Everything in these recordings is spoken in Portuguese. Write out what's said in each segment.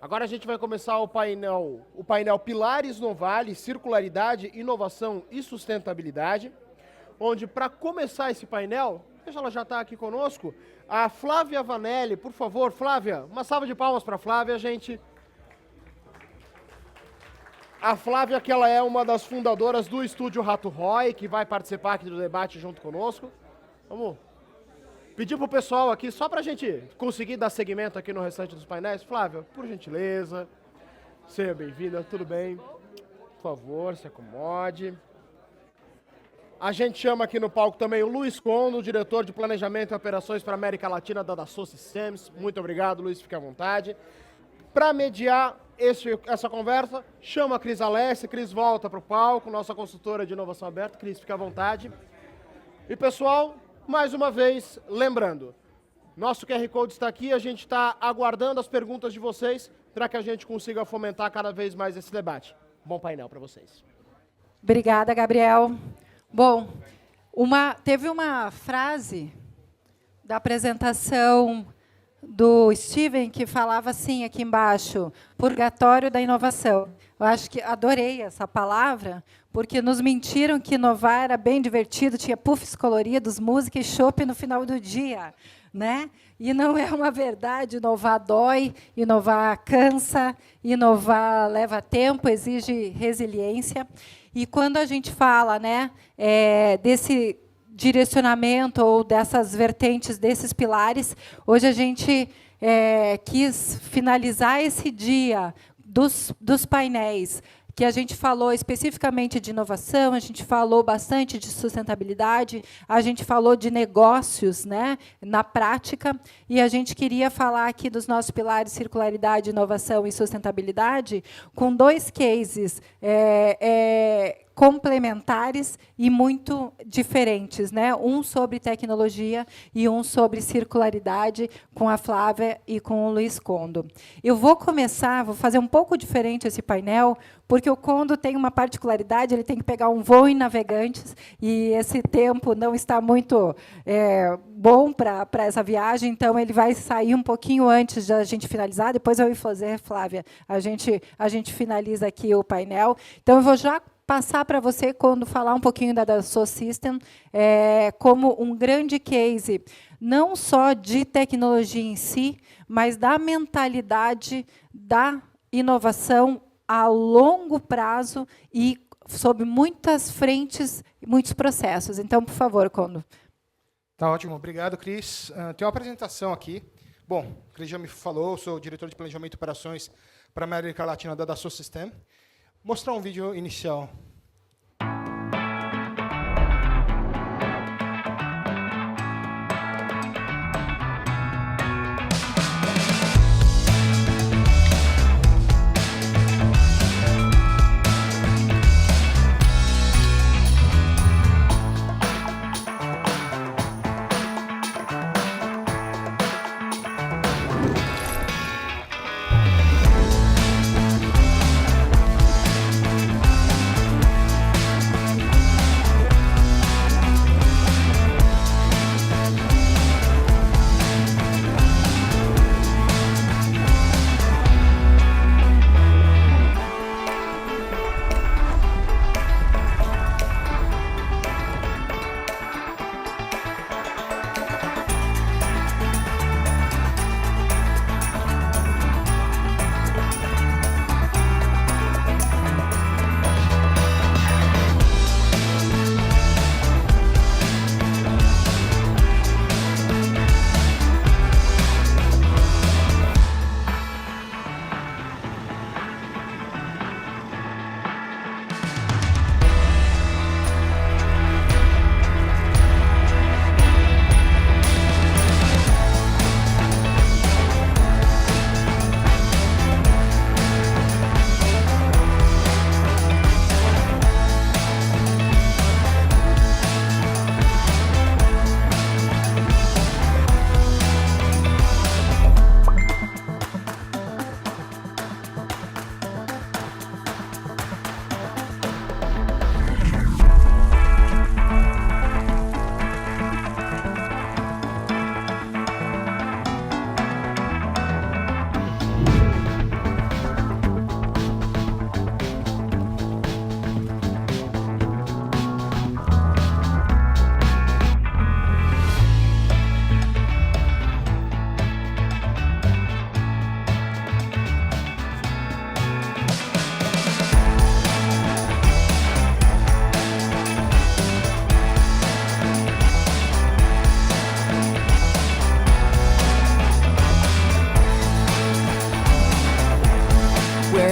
Agora a gente vai começar o painel Pilares no Vale, Circularidade, Inovação e Sustentabilidade, onde, para começar esse painel, veja, ela já está aqui conosco, a Flávia Vanelli. Por favor, Flávia, uma salva de palmas para a Flávia, gente. A Flávia, que ela é uma das fundadoras do Estúdio Rato Roy, que vai participar aqui do debate junto conosco. Vamos pedir para o pessoal aqui, só para a gente conseguir dar seguimento aqui no restante dos painéis. Flávia, por gentileza, seja bem-vinda, tudo bem? Por favor, se acomode. A gente chama aqui no palco também o Luiz Condo, diretor de Planejamento e Operações para a América Latina da Dassault Systems. Muito obrigado, Luiz, fique à vontade. Para mediar essa conversa, chama a Cris Alessia. Cris, volta para o palco, nossa consultora de inovação aberta. Cris, fique à vontade. E, pessoal, mais uma vez, lembrando, nosso QR Code está aqui, a gente está aguardando as perguntas de vocês para que a gente consiga fomentar cada vez mais esse debate. Bom painel para vocês. Obrigada, Gabriel. Bom, teve uma frase da apresentação do Steven que falava assim aqui embaixo, purgatório da inovação. Eu acho que adorei essa palavra, porque nos mentiram que inovar era bem divertido, tinha puffs coloridos, música e chopp no final do dia, né? E não é uma verdade, inovar dói, inovar cansa, inovar leva tempo, exige resiliência. E quando a gente fala, né, desse direcionamento ou dessas vertentes, desses pilares, hoje a gente quis finalizar esse dia dos painéis, que a gente falou especificamente de inovação, a gente falou bastante de sustentabilidade, a gente falou de negócios, né, na prática, e a gente queria falar aqui dos nossos pilares circularidade, inovação e sustentabilidade, com dois cases complementares e muito diferentes, né? Um sobre tecnologia e um sobre circularidade, com a Flávia e com o Luiz Condo. Eu vou fazer um pouco diferente esse painel, porque o Condo tem uma particularidade, ele tem que pegar um voo em Navegantes, e esse tempo não está muito bom para essa viagem, então ele vai sair um pouquinho antes da gente finalizar, depois eu vou fazer, Flávia, a gente finaliza aqui o painel. Então, eu vou já passar para você, quando falar um pouquinho da Dassault Systèmes, como um grande case, não só de tecnologia em si, mas da mentalidade da inovação a longo prazo e sob muitas frentes, muitos processos. Então, por favor, Condo. Tá ótimo, obrigado, Cris. Tem uma apresentação aqui. Bom, o Cris já me falou, sou diretor de Planejamento e Operações para a América Latina da Dassault Systèmes. Mostrar um vídeo inicial.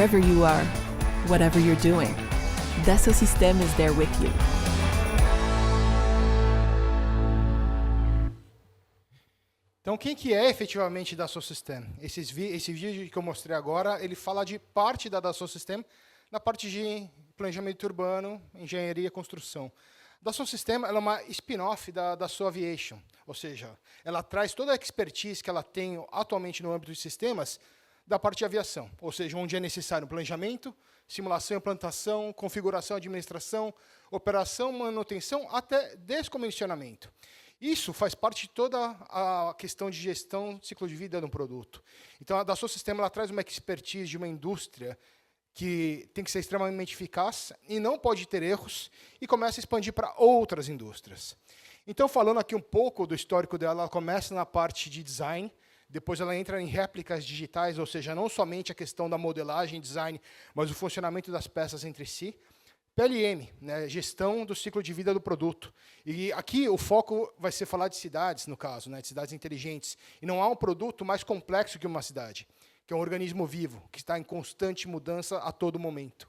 wherever you are, whatever you're doing. Dassault Systèmes is there with you. Então, quem que é efetivamente Dassault Systèmes? Esse vídeo que eu mostrei agora, ele fala de parte da Dassault Systèmes na parte de planejamento urbano, engenharia e construção. Dassault Systèmes ela é uma spin-off da Dassault Aviation, ou seja, ela traz toda a expertise que ela tem atualmente no âmbito de sistemas da parte de aviação, ou seja, onde é necessário planejamento, simulação, implantação, configuração, administração, operação, manutenção, até descomissionamento. Isso faz parte de toda a questão de gestão, ciclo de vida de um produto. Então, a Dassault Systèmes ela traz uma expertise de uma indústria que tem que ser extremamente eficaz e não pode ter erros, e começa a expandir para outras indústrias. Então, falando aqui um pouco do histórico dela, ela começa na parte de design, depois ela entra em réplicas digitais, ou seja, não somente a questão da modelagem, design, mas o funcionamento das peças entre si. PLM, né, gestão do ciclo de vida do produto. E aqui o foco vai ser falar de cidades, no caso, né, de cidades inteligentes. E não há um produto mais complexo que uma cidade, que é um organismo vivo, que está em constante mudança a todo momento.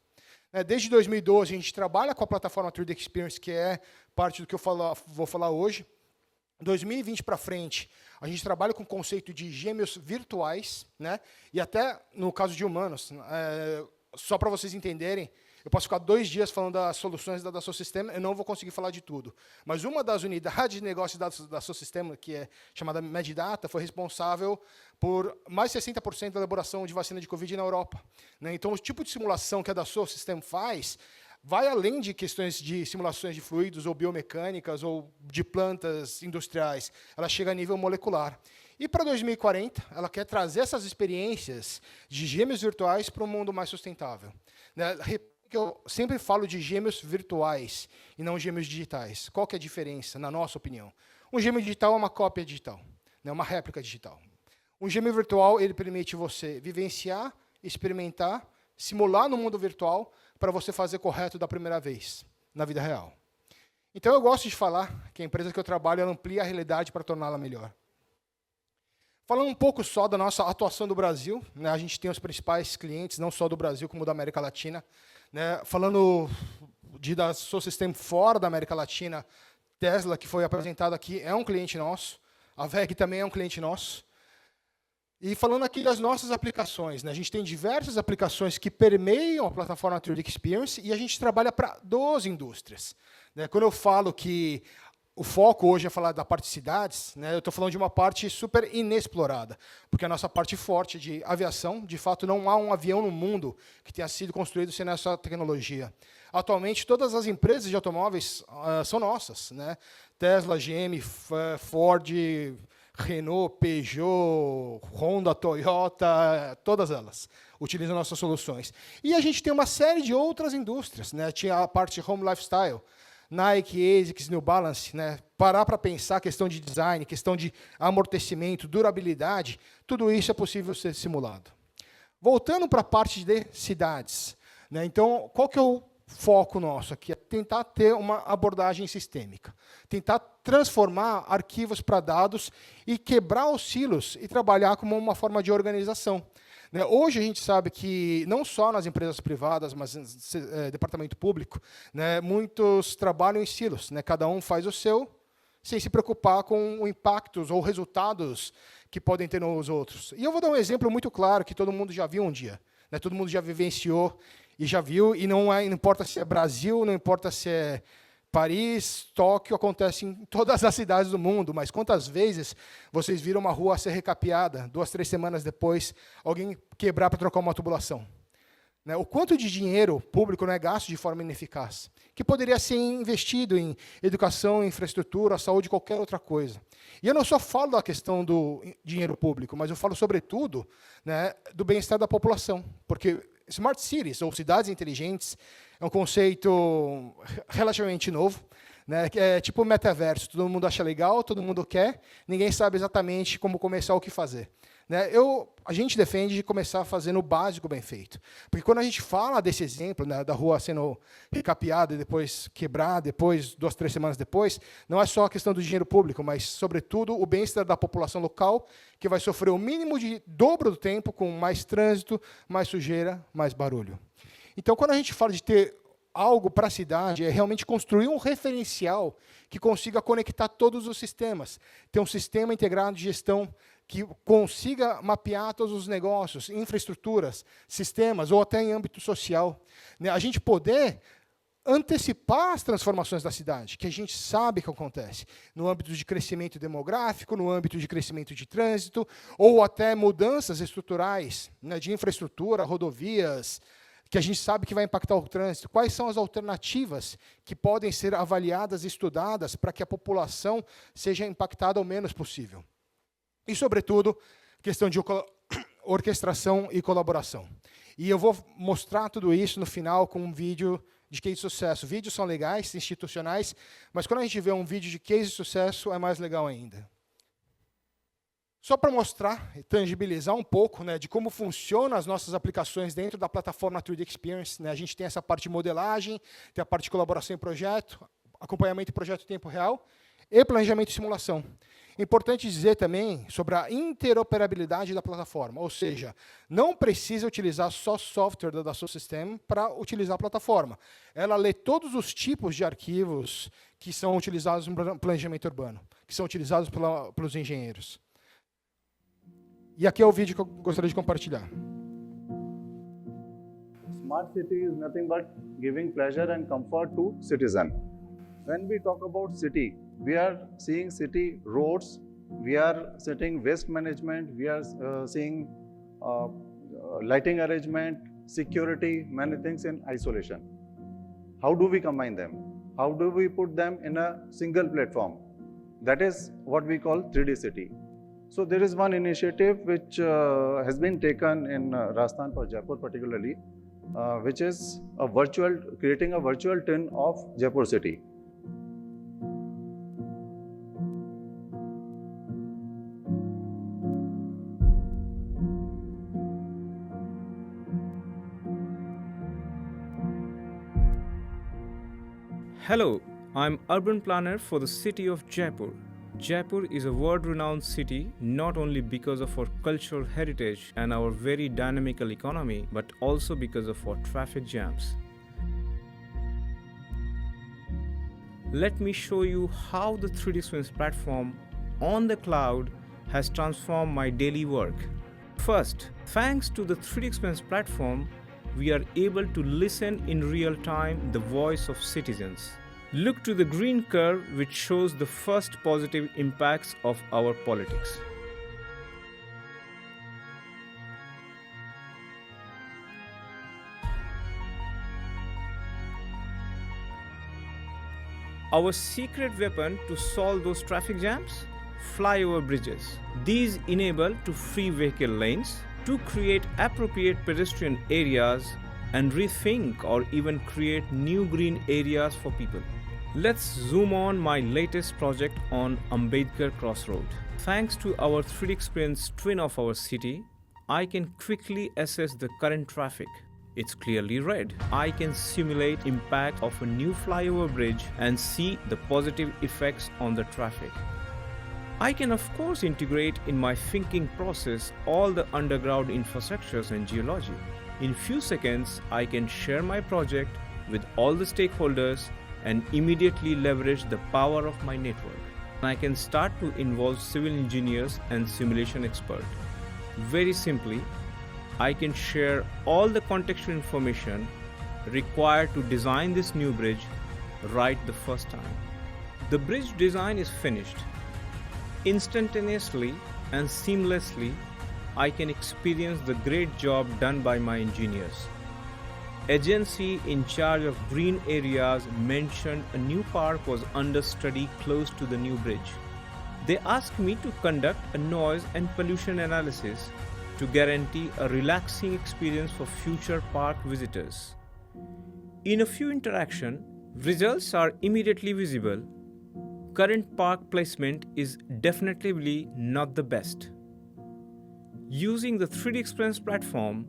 Desde 2012, a gente trabalha com a plataforma 3D Experience, que é parte do que eu vou falar hoje. 2020 para frente, a gente trabalha com o conceito de gêmeos virtuais, né, e até no caso de humanos, só para vocês entenderem, eu posso ficar 2 dias falando das soluções da Dassault Systèmes, eu não vou conseguir falar de tudo. Mas uma das unidades de negócio da Dassault Systèmes, que é chamada MedData, foi responsável por mais de 60% da elaboração de vacina de Covid na Europa. Né? Então, o tipo de simulação que a Dassault Systèmes faz vai além de questões de simulações de fluidos ou biomecânicas ou de plantas industriais. Ela chega a nível molecular. E para 2040, ela quer trazer essas experiências de gêmeos virtuais para um mundo mais sustentável. Né? Eu sempre falo de gêmeos virtuais e não gêmeos digitais. Qual que é a diferença, na nossa opinião? Um gêmeo digital é uma cópia digital, né, uma réplica digital. Um gêmeo virtual ele permite você vivenciar, experimentar, simular no mundo virtual para você fazer correto da primeira vez, na vida real. Então, eu gosto de falar que a empresa que eu trabalho ela amplia a realidade para torná-la melhor. Falando um pouco só da nossa atuação do Brasil, né, a gente tem os principais clientes, não só do Brasil, como da América Latina. Né, falando de Dassault Systèmes fora da América Latina, Tesla, que foi apresentado aqui, é um cliente nosso. A VEG também é um cliente nosso. E falando aqui das nossas aplicações, né, a gente tem diversas aplicações que permeiam a plataforma 3D Experience e a gente trabalha para 12 indústrias. Né, quando eu falo que o foco hoje é falar da parte de cidades, né, eu estou falando de uma parte super inexplorada, porque a nossa parte forte de aviação, de fato, não há um avião no mundo que tenha sido construído sem essa tecnologia. Atualmente, todas as empresas de automóveis são nossas. Né? Tesla, GM, Ford, Renault, Peugeot, Honda, Toyota, todas elas utilizam nossas soluções. E a gente tem uma série de outras indústrias. Né? Tinha a parte de home lifestyle, Nike, ASICS, New Balance, né? Parar para pensar a questão de design, questão de amortecimento, durabilidade, tudo isso é possível ser simulado. Voltando para a parte de cidades, né? Então, qual que é o foco nosso aqui? É tentar ter uma abordagem sistêmica, tentar transformar arquivos para dados e quebrar os silos e trabalhar como uma forma de organização. Hoje a gente sabe que, não só nas empresas privadas, mas no departamento público, né, muitos trabalham em silos. Né, cada um faz o seu, sem se preocupar com os impactos ou resultados que podem ter nos outros. E eu vou dar um exemplo muito claro que todo mundo já viu um dia. Né, todo mundo já vivenciou e já viu, e não importa se é Brasil, não importa se é Paris, Tóquio, acontece em todas as cidades do mundo, mas quantas vezes vocês viram uma rua ser recapeada, 2, 3 semanas depois, alguém quebrar para trocar uma tubulação? Né? O quanto de dinheiro público não é gasto de forma ineficaz, que poderia ser investido em educação, infraestrutura, saúde, qualquer outra coisa. E eu não só falo da questão do dinheiro público, mas eu falo, sobretudo, né, do bem-estar da população, porque Smart Cities, ou cidades inteligentes, é um conceito relativamente novo. né? É tipo o metaverso, todo mundo acha legal, todo mundo quer, ninguém sabe exatamente como começar ou o que fazer. Né? A gente defende de começar fazendo o básico bem feito. Porque quando a gente fala desse exemplo, né, da rua sendo recapeada e depois quebrada, depois, 2, 3 semanas depois, não é só a questão do dinheiro público, mas, sobretudo, o bem-estar da população local, que vai sofrer o mínimo de dobro do tempo, com mais trânsito, mais sujeira, mais barulho. Então, quando a gente fala de ter algo para a cidade, é realmente construir um referencial que consiga conectar todos os sistemas, ter um sistema integrado de gestão que consiga mapear todos os negócios, infraestruturas, sistemas, ou até em âmbito social. A gente poder antecipar as transformações da cidade, que a gente sabe que acontece, no âmbito de crescimento demográfico, no âmbito de crescimento de trânsito, ou até mudanças estruturais, né, de infraestrutura, rodovias, que a gente sabe que vai impactar o trânsito. Quais são as alternativas que podem ser avaliadas e estudadas para que a população seja impactada o menos possível? E, sobretudo, questão de orquestração e colaboração. E eu vou mostrar tudo isso no final com um vídeo de case de sucesso. Vídeos são legais, institucionais, mas quando a gente vê um vídeo de case de sucesso, é mais legal ainda. Só para mostrar e tangibilizar um pouco, né, de como funcionam as nossas aplicações dentro da plataforma 3D Experience. Né, a gente tem essa parte de modelagem, tem a parte de colaboração em projeto, acompanhamento de projeto em tempo real e planejamento e simulação. Importante dizer também sobre a interoperabilidade da plataforma, ou seja, não precisa utilizar só software da Dassault Systèmes para utilizar a plataforma. Ela lê todos os tipos de arquivos que são utilizados no planejamento urbano, que são utilizados pelos engenheiros. E aqui é o vídeo que eu gostaria de compartilhar. Smart city is nothing but giving pleasure and comfort to citizen. When we talk about city, we are seeing city roads, we are setting waste management, we are seeing lighting arrangement, security, many things in isolation. How do we combine them? How do we put them in a single platform? That is what we call 3D city. So there is one initiative which has been taken in Rajasthan for Jaipur particularly, which is creating a virtual twin of Jaipur city. Hello, I'm urban planner for the city of Jaipur. Jaipur is a world-renowned city not only because of our cultural heritage and our very dynamical economy, but also because of our traffic jams. Let me show you how the 3D Sprints platform on the cloud has transformed my daily work. First, thanks to the 3D Sprints platform, we are able to listen in real time the voice of citizens. Look to the green curve which shows the first positive impacts of our politics. Our secret weapon to solve those traffic jams? Flyover bridges. These enable to free vehicle lanes, to create appropriate pedestrian areas and rethink or even create new green areas for people. Let's zoom on my latest project on Ambedkar Crossroad. Thanks to our 3D Experience twin of our city, I can quickly assess the current traffic. It's clearly red. I can simulate impact of a new flyover bridge and see the positive effects on the traffic. I can of course integrate in my thinking process all the underground infrastructures and geology. In few seconds, I can share my project with all the stakeholders and immediately leverage the power of my network. I can start to involve civil engineers and simulation experts. Very simply, I can share all the contextual information required to design this new bridge right the first time. The bridge design is finished. Instantaneously and seamlessly, I can experience the great job done by my engineers. Agency in charge of green areas mentioned a new park was under study close to the new bridge. They asked me to conduct a noise and pollution analysis to guarantee a relaxing experience for future park visitors. In a few interactions, Results are immediately visible. Current park placement is definitely not the best. Using the 3D Experience platform,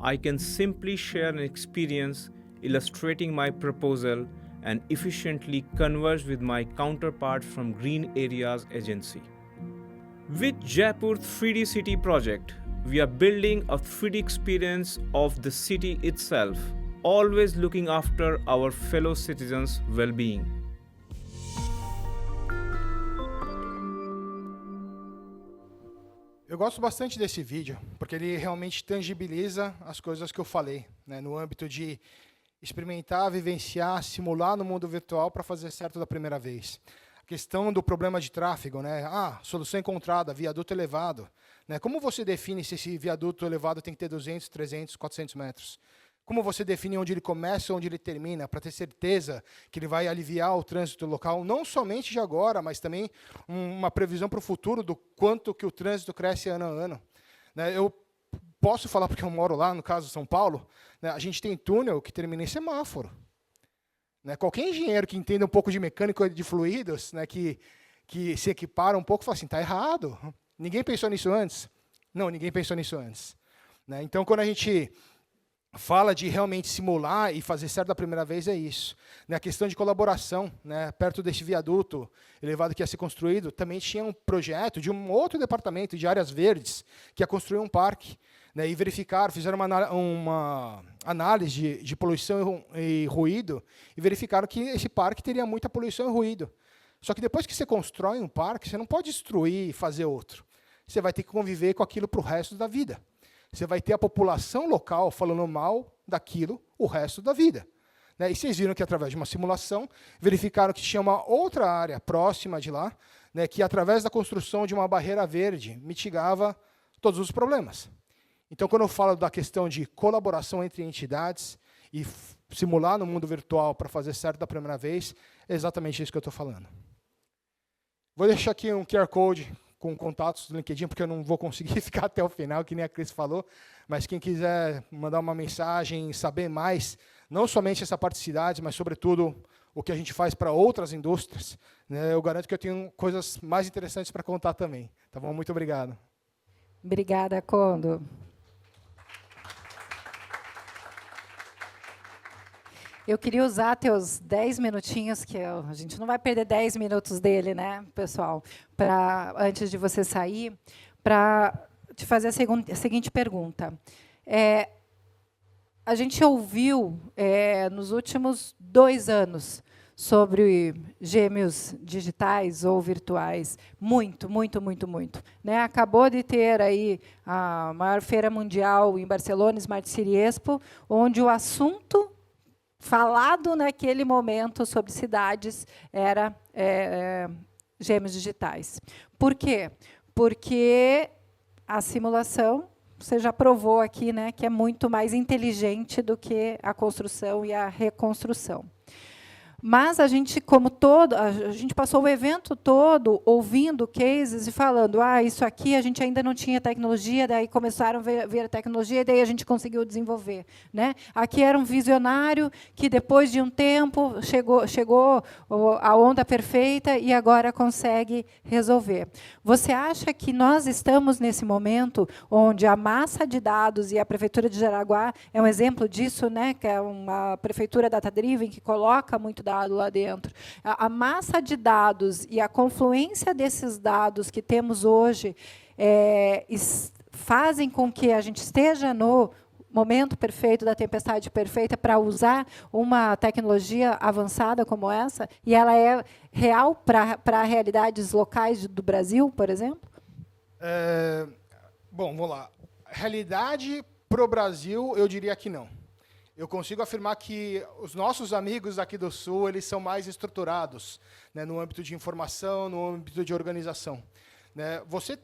I can simply share an experience illustrating my proposal and efficiently converse with my counterpart from Green Areas Agency. With Jaipur 3D City project, we are building a 3D experience of the city itself, always looking after our fellow citizens' well-being. Eu gosto bastante desse vídeo, porque ele realmente tangibiliza as coisas que eu falei, né, no âmbito de experimentar, vivenciar, simular no mundo virtual para fazer certo da primeira vez. A questão do problema de tráfego, né? Solução encontrada, viaduto elevado. Né? Como você define se esse viaduto elevado tem que ter 200, 300, 400 metros? Como você define onde ele começa e onde ele termina, para ter certeza que ele vai aliviar o trânsito local, não somente de agora, mas também uma previsão para o futuro do quanto que o trânsito cresce ano a ano. Né? Eu posso falar porque eu moro lá, no caso São Paulo, né? A gente tem túnel que termina em semáforo. Né? Qualquer engenheiro que entenda um pouco de mecânica de fluidos, né, que se equipara um pouco, fala assim, está errado. Ninguém pensou nisso antes? Não, ninguém pensou nisso antes. Né? Então, quando a gente fala de realmente simular e fazer certo da primeira vez, é isso. Né, a questão de colaboração, né, perto desse viaduto elevado que ia ser construído, também tinha um projeto de um outro departamento de áreas verdes que ia construir um parque. Né, e verificaram, fizeram uma análise de poluição e ruído, e verificaram que esse parque teria muita poluição e ruído. Só que depois que você constrói um parque, você não pode destruir e fazer outro. Você vai ter que conviver com aquilo para o resto da vida. Você vai ter a população local falando mal daquilo o resto da vida. Né? E vocês viram que, através de uma simulação, verificaram que tinha uma outra área próxima de lá, né, que, através da construção de uma barreira verde, mitigava todos os problemas. Então, quando eu falo da questão de colaboração entre entidades e simular no mundo virtual para fazer certo da primeira vez, é exatamente isso que eu estou falando. Vou deixar aqui um QR Code com contatos do LinkedIn, porque eu não vou conseguir ficar até o final, que nem a Cris falou, mas quem quiser mandar uma mensagem, saber mais, não somente essa parte de cidades, mas, sobretudo, o que a gente faz para outras indústrias, né, eu garanto que eu tenho coisas mais interessantes para contar também. Tá bom? Muito obrigado. Obrigada, Kondo. Eu queria usar teus 10 minutinhos, que a gente não vai perder 10 minutos dele, né, pessoal, antes de você sair, para te fazer a seguinte pergunta. A gente ouviu, nos últimos 2 anos, sobre gêmeos digitais ou virtuais, muito. Né? Acabou de ter aí a maior feira mundial em Barcelona, Smart City Expo, onde o assunto falado naquele momento sobre cidades era gêmeos digitais. Por quê? Porque a simulação, você já provou aqui, né, que é muito mais inteligente do que a construção e a reconstrução. Mas a gente, a gente passou o evento todo ouvindo cases e falando, isso aqui a gente ainda não tinha tecnologia, daí começaram a ver a tecnologia, e daí a gente conseguiu desenvolver. Né? Aqui era um visionário que, depois de um tempo, chegou a onda perfeita e agora consegue resolver. Você acha que nós estamos nesse momento onde a massa de dados, e a Prefeitura de Jaraguá é um exemplo disso, né? Que é uma prefeitura data-driven que coloca muito dado lá dentro. A massa de dados e a confluência desses dados que temos hoje fazem com que a gente esteja no momento perfeito da tempestade perfeita para usar uma tecnologia avançada como essa, e ela é real para realidades locais do Brasil, por exemplo? Bom, vamos lá. Realidade para o Brasil, eu diria que não. Eu consigo afirmar que os nossos amigos aqui do Sul, eles são mais estruturados, né, no âmbito de informação, no âmbito de organização. Né? Você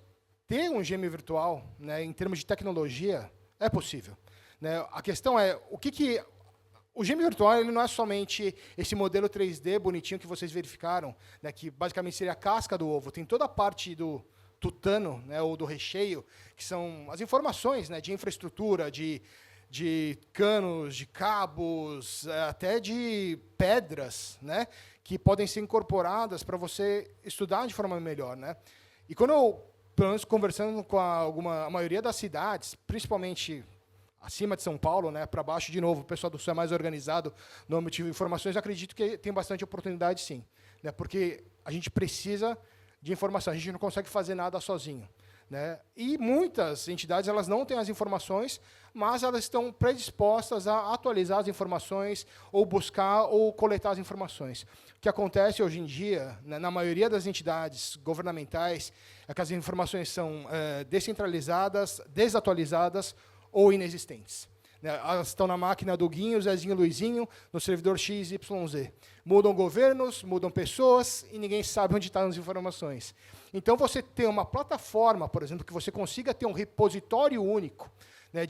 ter um gêmeo virtual, né, em termos de tecnologia, é possível. Né? A questão é, o gêmeo virtual ele não é somente esse modelo 3D bonitinho que vocês verificaram, né, que basicamente seria a casca do ovo. Tem toda a parte do tutano, né, ou do recheio, que são as informações, né, de infraestrutura, de de canos, de cabos, até de pedras, né, que podem ser incorporadas para você estudar de forma melhor, né? E quando eu, pelo menos conversando com a maioria das cidades, principalmente acima de São Paulo, né, para baixo, de novo, o pessoal do Sul é mais organizado no âmbito de informações, eu acredito que tem bastante oportunidade, sim, né, porque a gente precisa de informação, a gente não consegue fazer nada sozinho, né? E muitas entidades elas não têm as informações, mas elas estão predispostas a atualizar as informações, ou buscar, ou coletar as informações. O que acontece hoje em dia, né, na maioria das entidades governamentais, é que as informações são descentralizadas, desatualizadas ou inexistentes. Elas estão na máquina do Guinho, Zezinho, Luizinho, no servidor XYZ. Mudam governos, mudam pessoas, e ninguém sabe onde estão as informações. Então, você tem uma plataforma, por exemplo, que você consiga ter um repositório único, né,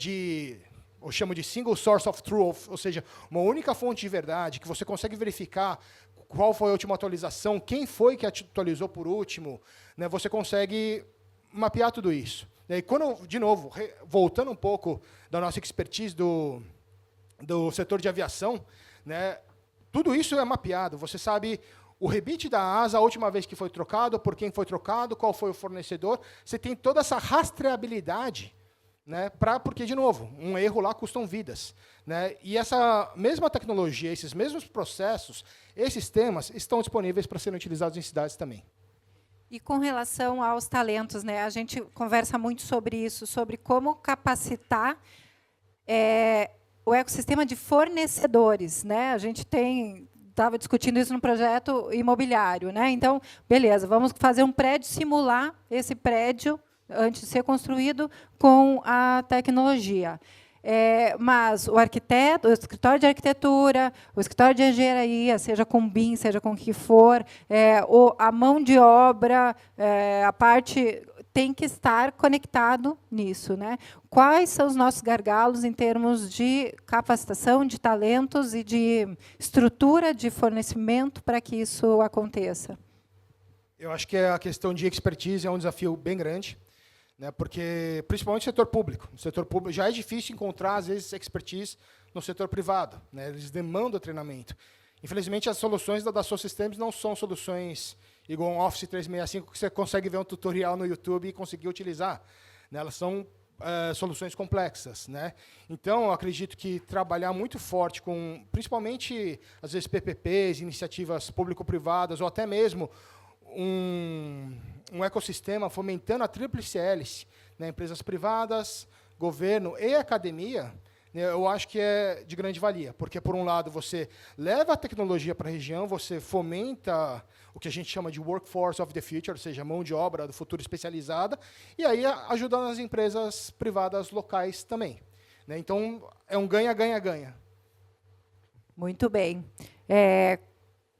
eu chamo de single source of truth, ou seja, uma única fonte de verdade, que você consegue verificar qual foi a última atualização, quem foi que atualizou por último, né, você consegue mapear tudo isso. E quando, de novo, voltando um pouco da nossa expertise do setor de aviação, né, tudo isso é mapeado. Você sabe o rebite da asa, a última vez que foi trocado, por quem foi trocado, qual foi o fornecedor. Você tem toda essa rastreabilidade, né, porque, de novo, um erro lá custam vidas, né, e essa mesma tecnologia, esses mesmos processos, esses temas estão disponíveis para serem utilizados em cidades também. E com relação aos talentos, né, a gente conversa muito sobre isso, sobre como capacitar o ecossistema de fornecedores, né? A gente estava discutindo isso no projeto imobiliário, né? Então, beleza, vamos fazer um prédio, simular esse prédio antes de ser construído com a tecnologia. Mas o arquiteto, o escritório de arquitetura, o escritório de engenharia, seja com BIM, seja com o que for, a mão de obra, a parte tem que estar conectado nisso, né? Quais são os nossos gargalos em termos de capacitação, de talentos e de estrutura de fornecimento para que isso aconteça? Eu acho que a questão de expertise é um desafio bem grande, né, porque, principalmente no setor público. No setor público já é difícil encontrar, às vezes, expertise no setor privado, né, eles demandam treinamento. Infelizmente, as soluções da Dassault Systems não são soluções igual um Office 365, que você consegue ver um tutorial no YouTube e conseguir utilizar, né, elas são soluções complexas, né? Então, eu acredito que trabalhar muito forte com, principalmente, às vezes, PPPs, iniciativas público-privadas, ou até mesmo um ecossistema fomentando a tríplice hélice, né, empresas privadas, governo e academia, né, eu acho que é de grande valia, porque, por um lado, você leva a tecnologia para a região, você fomenta o que a gente chama de workforce of the future, ou seja, mão de obra do futuro especializada, e aí ajudando as empresas privadas locais também, né? Então, é um ganha-ganha-ganha. Muito bem.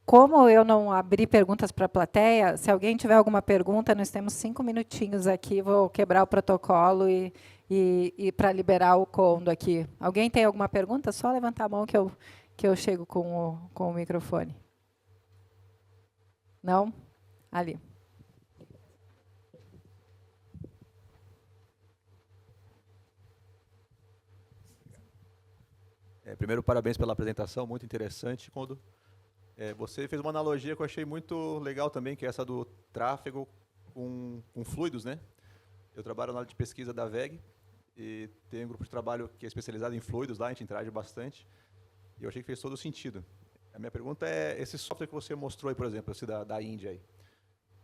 Como eu não abri perguntas para a plateia, se alguém tiver alguma pergunta, nós temos 5 minutinhos aqui, vou quebrar o protocolo e para liberar o Condo aqui. Alguém tem alguma pergunta? Só levantar a mão que eu chego com o microfone. Não? Ali. Primeiro, parabéns pela apresentação, muito interessante, Condo. Você fez uma analogia que eu achei muito legal também, que é essa do tráfego com fluidos, né? Eu trabalho na área de pesquisa da VEG e tem um grupo de trabalho que é especializado em fluidos lá, a gente interage bastante, e eu achei que fez todo sentido. A minha pergunta é, esse software que você mostrou aí, por exemplo, esse da Índia aí,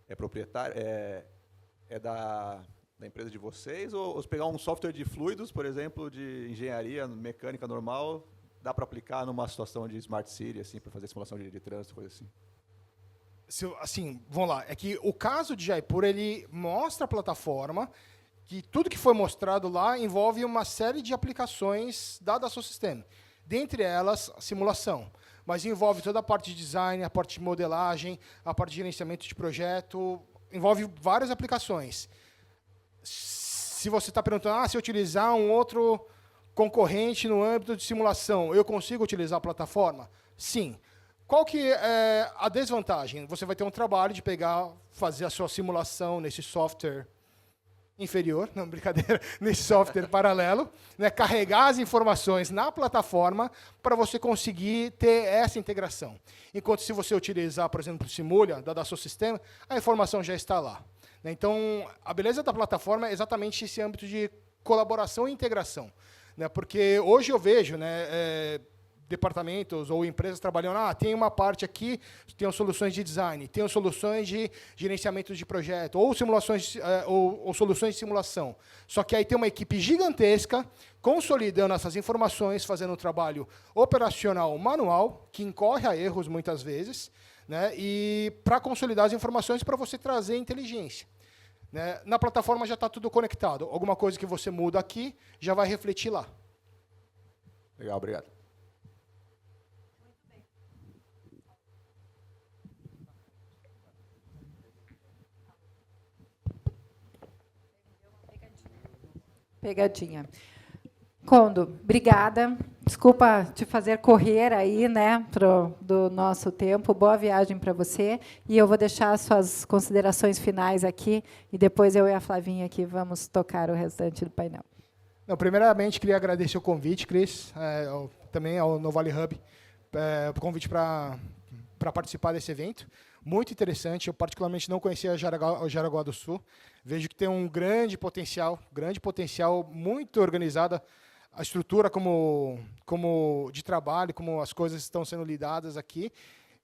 é proprietário, é da empresa de vocês, ou se pegar um software de fluidos, por exemplo, de engenharia mecânica normal, dá para aplicar numa situação de Smart City, assim, para fazer simulação de trânsito, coisa assim? Assim, vamos lá. É que o caso de Jaipur, ele mostra a plataforma, que tudo que foi mostrado lá envolve uma série de aplicações da Dassault Systèmes. Dentre elas, a simulação. Mas envolve toda a parte de design, a parte de modelagem, a parte de gerenciamento de projeto, envolve várias aplicações. Se você está perguntando, se eu utilizar um outro concorrente no âmbito de simulação, eu consigo utilizar a plataforma? Sim. Qual que é a desvantagem? Você vai ter um trabalho de fazer a sua simulação nesse software inferior, não, brincadeira, nesse software paralelo, né, carregar as informações na plataforma para você conseguir ter essa integração. Enquanto se você utilizar, por exemplo, o Simulha, da Dassault Systèmes, a informação já está lá. Né. Então, a beleza da plataforma é exatamente esse âmbito de colaboração e integração. Né, porque hoje eu vejo, né, departamentos ou empresas trabalhando, tem uma parte aqui, tem soluções de design, tem soluções de gerenciamento de projeto, ou simulações, ou soluções de simulação. Só que aí tem uma equipe gigantesca consolidando essas informações, fazendo um trabalho operacional manual, que incorre a erros muitas vezes, né, e para consolidar as informações para você trazer inteligência. Né. Na plataforma já está tudo conectado. Alguma coisa que você muda aqui já vai refletir lá. Legal, obrigado. Pegadinha. Condo, obrigada. Desculpa te fazer correr aí, né, do nosso tempo. Boa viagem para você. E eu vou deixar as suas considerações finais aqui, e depois eu e a Flavinha aqui vamos tocar o restante do painel. Não, primeiramente, queria agradecer o convite, Cris, também ao Novale Hub, o convite para participar desse evento. Muito interessante, eu particularmente não conhecia Jaraguá do Sul. Vejo que tem um grande potencial, muito organizada, a estrutura como de trabalho, como as coisas estão sendo lidadas aqui.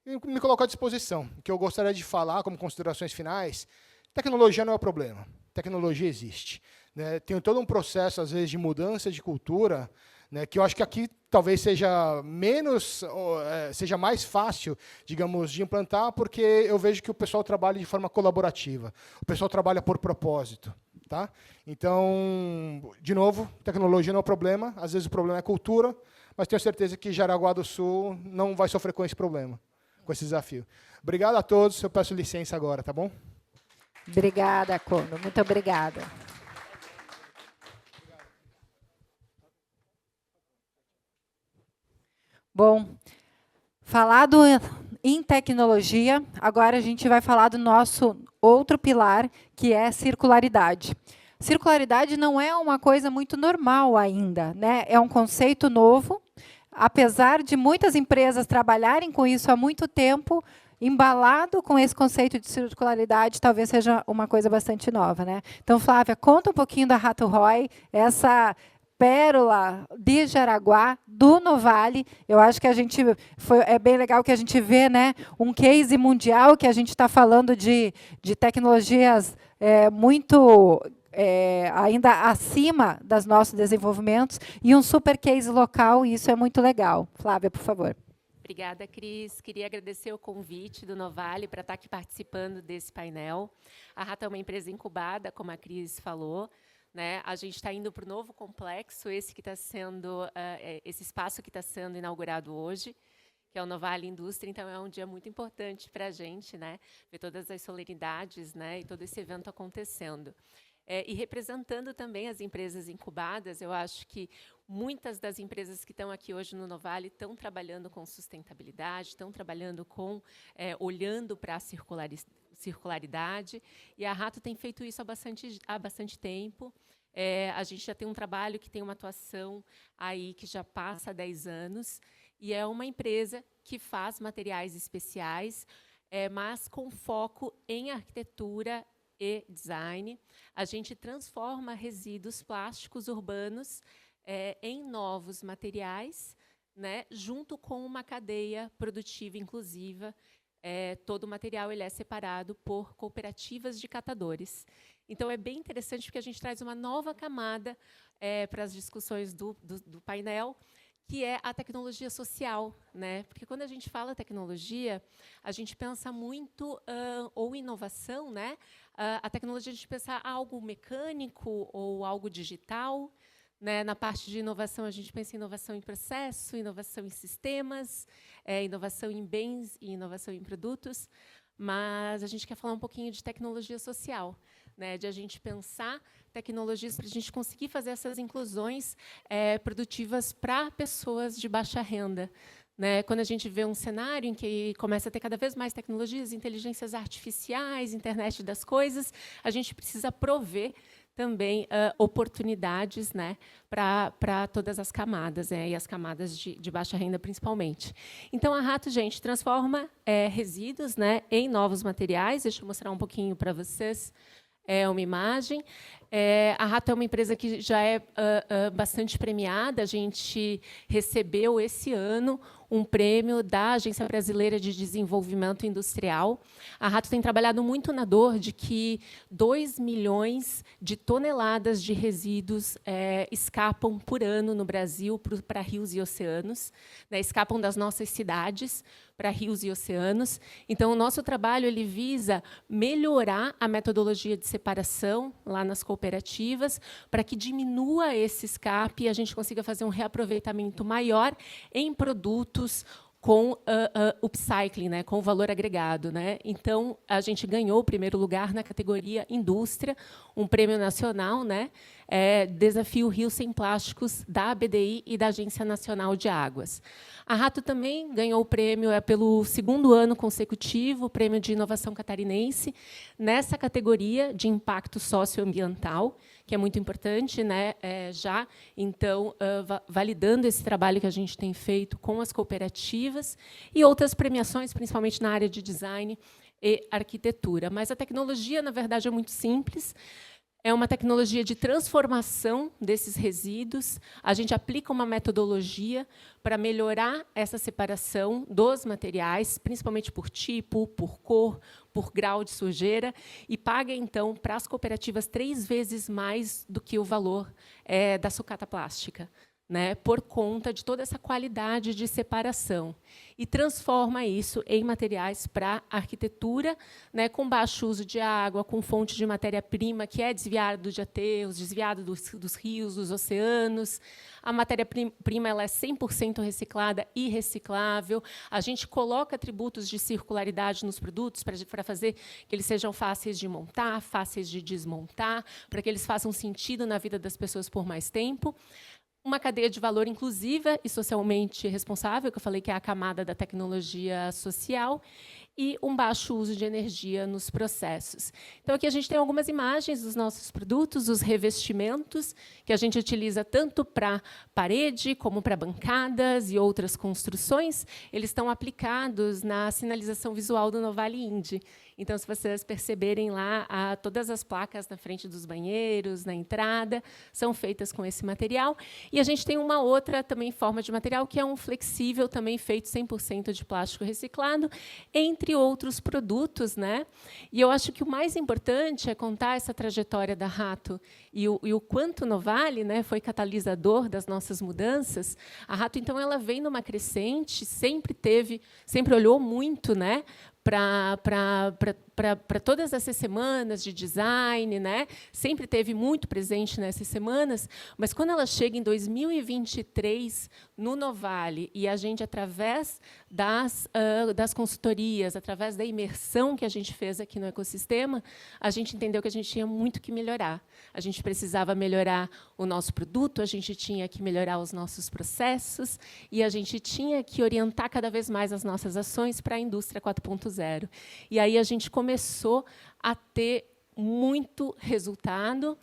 E me coloco à disposição. O que eu gostaria de falar, como considerações finais, tecnologia não é o problema, tecnologia existe. Né? Tem todo um processo, às vezes, de mudança de cultura, né, que eu acho que aqui talvez seja mais fácil, digamos, de implantar, porque eu vejo que o pessoal trabalha de forma colaborativa, o pessoal trabalha por propósito. Tá? Então, de novo, tecnologia não é o problema, às vezes o problema é cultura, mas tenho certeza que Jaraguá do Sul não vai sofrer com esse problema, com esse desafio. Obrigado a todos, eu peço licença agora, tá bom? Obrigada, Condo, muito obrigada. Bom, falado em tecnologia, agora a gente vai falar do nosso outro pilar, que é circularidade. Circularidade não é uma coisa muito normal ainda, né? É um conceito novo, apesar de muitas empresas trabalharem com isso há muito tempo, embalado com esse conceito de circularidade, talvez seja uma coisa bastante nova, né? Então, Flávia, conta um pouquinho da Rato Roy, essa pérola de Jaraguá, do Novale. Eu acho que é bem legal que a gente vê, né, um case mundial, que a gente está falando de tecnologias muito ainda acima dos nossos desenvolvimentos, e um super case local, e isso é muito legal. Flávia, por favor. Obrigada, Cris. Queria agradecer o convite do Novale para estar aqui participando desse painel. A Rato é uma empresa incubada, como a Cris falou. Né? A gente está indo para o novo complexo, esse espaço que está sendo inaugurado hoje, que é o Novale Indústria. Então, é um dia muito importante para a gente, né? Ver todas as solenidades, né? E todo esse evento acontecendo. E representando também as empresas incubadas, eu acho que muitas das empresas que estão aqui hoje no Novale estão trabalhando com sustentabilidade, estão trabalhando olhando para a circularidade, e a Rato tem feito isso há bastante tempo. A gente já tem um trabalho que tem uma atuação aí que já passa 10 anos, e é uma empresa que faz materiais especiais, mas com foco em arquitetura e design. A gente transforma resíduos plásticos urbanos em novos materiais, né, junto com uma cadeia produtiva inclusiva. Todo o material ele é separado por cooperativas de catadores. Então, é bem interessante, porque a gente traz uma nova camada para as discussões do painel, que é a tecnologia social, né? Porque quando a gente fala tecnologia, a gente pensa muito ou inovação, né? A tecnologia, a gente pensa algo mecânico ou algo digital, né? Na parte de inovação, a gente pensa em inovação em processo, inovação em sistemas, inovação em bens e inovação em produtos, mas a gente quer falar um pouquinho de tecnologia social, né? De a gente pensar tecnologias para a gente conseguir fazer essas inclusões produtivas para pessoas de baixa renda. Né? Quando a gente vê um cenário em que começa a ter cada vez mais tecnologias, inteligências artificiais, internet das coisas, a gente precisa prover também oportunidades, né, para todas as camadas, e as camadas de baixa renda, principalmente. Então, a Rato, gente, transforma resíduos, né, em novos materiais. Deixa eu mostrar um pouquinho para vocês uma imagem. A Rato é uma empresa que já é bastante premiada. A gente recebeu, esse ano, um prêmio da Agência Brasileira de Desenvolvimento Industrial. A Rato tem trabalhado muito na dor de que 2 milhões de toneladas de resíduos escapam por ano no Brasil para rios e oceanos, né, escapam das nossas cidades para rios e oceanos. Então, o nosso trabalho ele visa melhorar a metodologia de separação lá nas cooperativas, para que diminua esse escape e a gente consiga fazer um reaproveitamento maior em produtos com upcycling, né, com valor agregado, né? Então, a gente ganhou o primeiro lugar na categoria Indústria, um prêmio nacional, né, Desafio Rio Sem Plásticos, da ABDI e da Agência Nacional de Águas. A Rato também ganhou o prêmio pelo 2º ano consecutivo, o Prêmio de Inovação Catarinense, nessa categoria de impacto socioambiental, que é muito importante, né, já, então, validando esse trabalho que a gente tem feito com as cooperativas e outras premiações, principalmente na área de design e arquitetura. Mas a tecnologia, na verdade, é muito simples. É uma tecnologia de transformação desses resíduos. A gente aplica uma metodologia para melhorar essa separação dos materiais, principalmente por tipo, por cor, por grau de sujeira, e paga, então, para as cooperativas 3 vezes mais do que o valor da sucata plástica, né, por conta de toda essa qualidade de separação, e transforma isso em materiais para arquitetura, né, com baixo uso de água, com fonte de matéria-prima que é desviado de aterros, desviado dos rios, dos oceanos. A matéria-prima ela é 100% reciclada e reciclável. A gente coloca atributos de circularidade nos produtos para fazer que eles sejam fáceis de montar, fáceis de desmontar, para que eles façam sentido na vida das pessoas por mais tempo. Uma cadeia de valor inclusiva e socialmente responsável, que eu falei que é a camada da tecnologia social, e um baixo uso de energia nos processos. Então, aqui a gente tem algumas imagens dos nossos produtos, os revestimentos, que a gente utiliza tanto para parede, como para bancadas e outras construções. Eles estão aplicados na sinalização visual do Novale Indy. Então, se vocês perceberem lá, todas as placas na frente dos banheiros, na entrada, são feitas com esse material. E a gente tem uma outra também forma de material, que é um flexível, também feito 100% de plástico reciclado, entre outros produtos, né? E eu acho que o mais importante é contar essa trajetória da Rato e o quanto Novale, né, foi catalisador das nossas mudanças. A Rato, então, ela vem numa crescente, sempre olhou muito, né, para todas essas semanas de design, né? Sempre teve muito presente nessas semanas, mas quando ela chega em 2023 no Novale, e a gente, através das consultorias, através da imersão que a gente fez aqui no ecossistema, a gente entendeu que a gente tinha muito que melhorar. A gente precisava melhorar o nosso produto, a gente tinha que melhorar os nossos processos, e a gente tinha que orientar cada vez mais as nossas ações para a indústria 4.0. E aí a gente começou a ter muito resultado.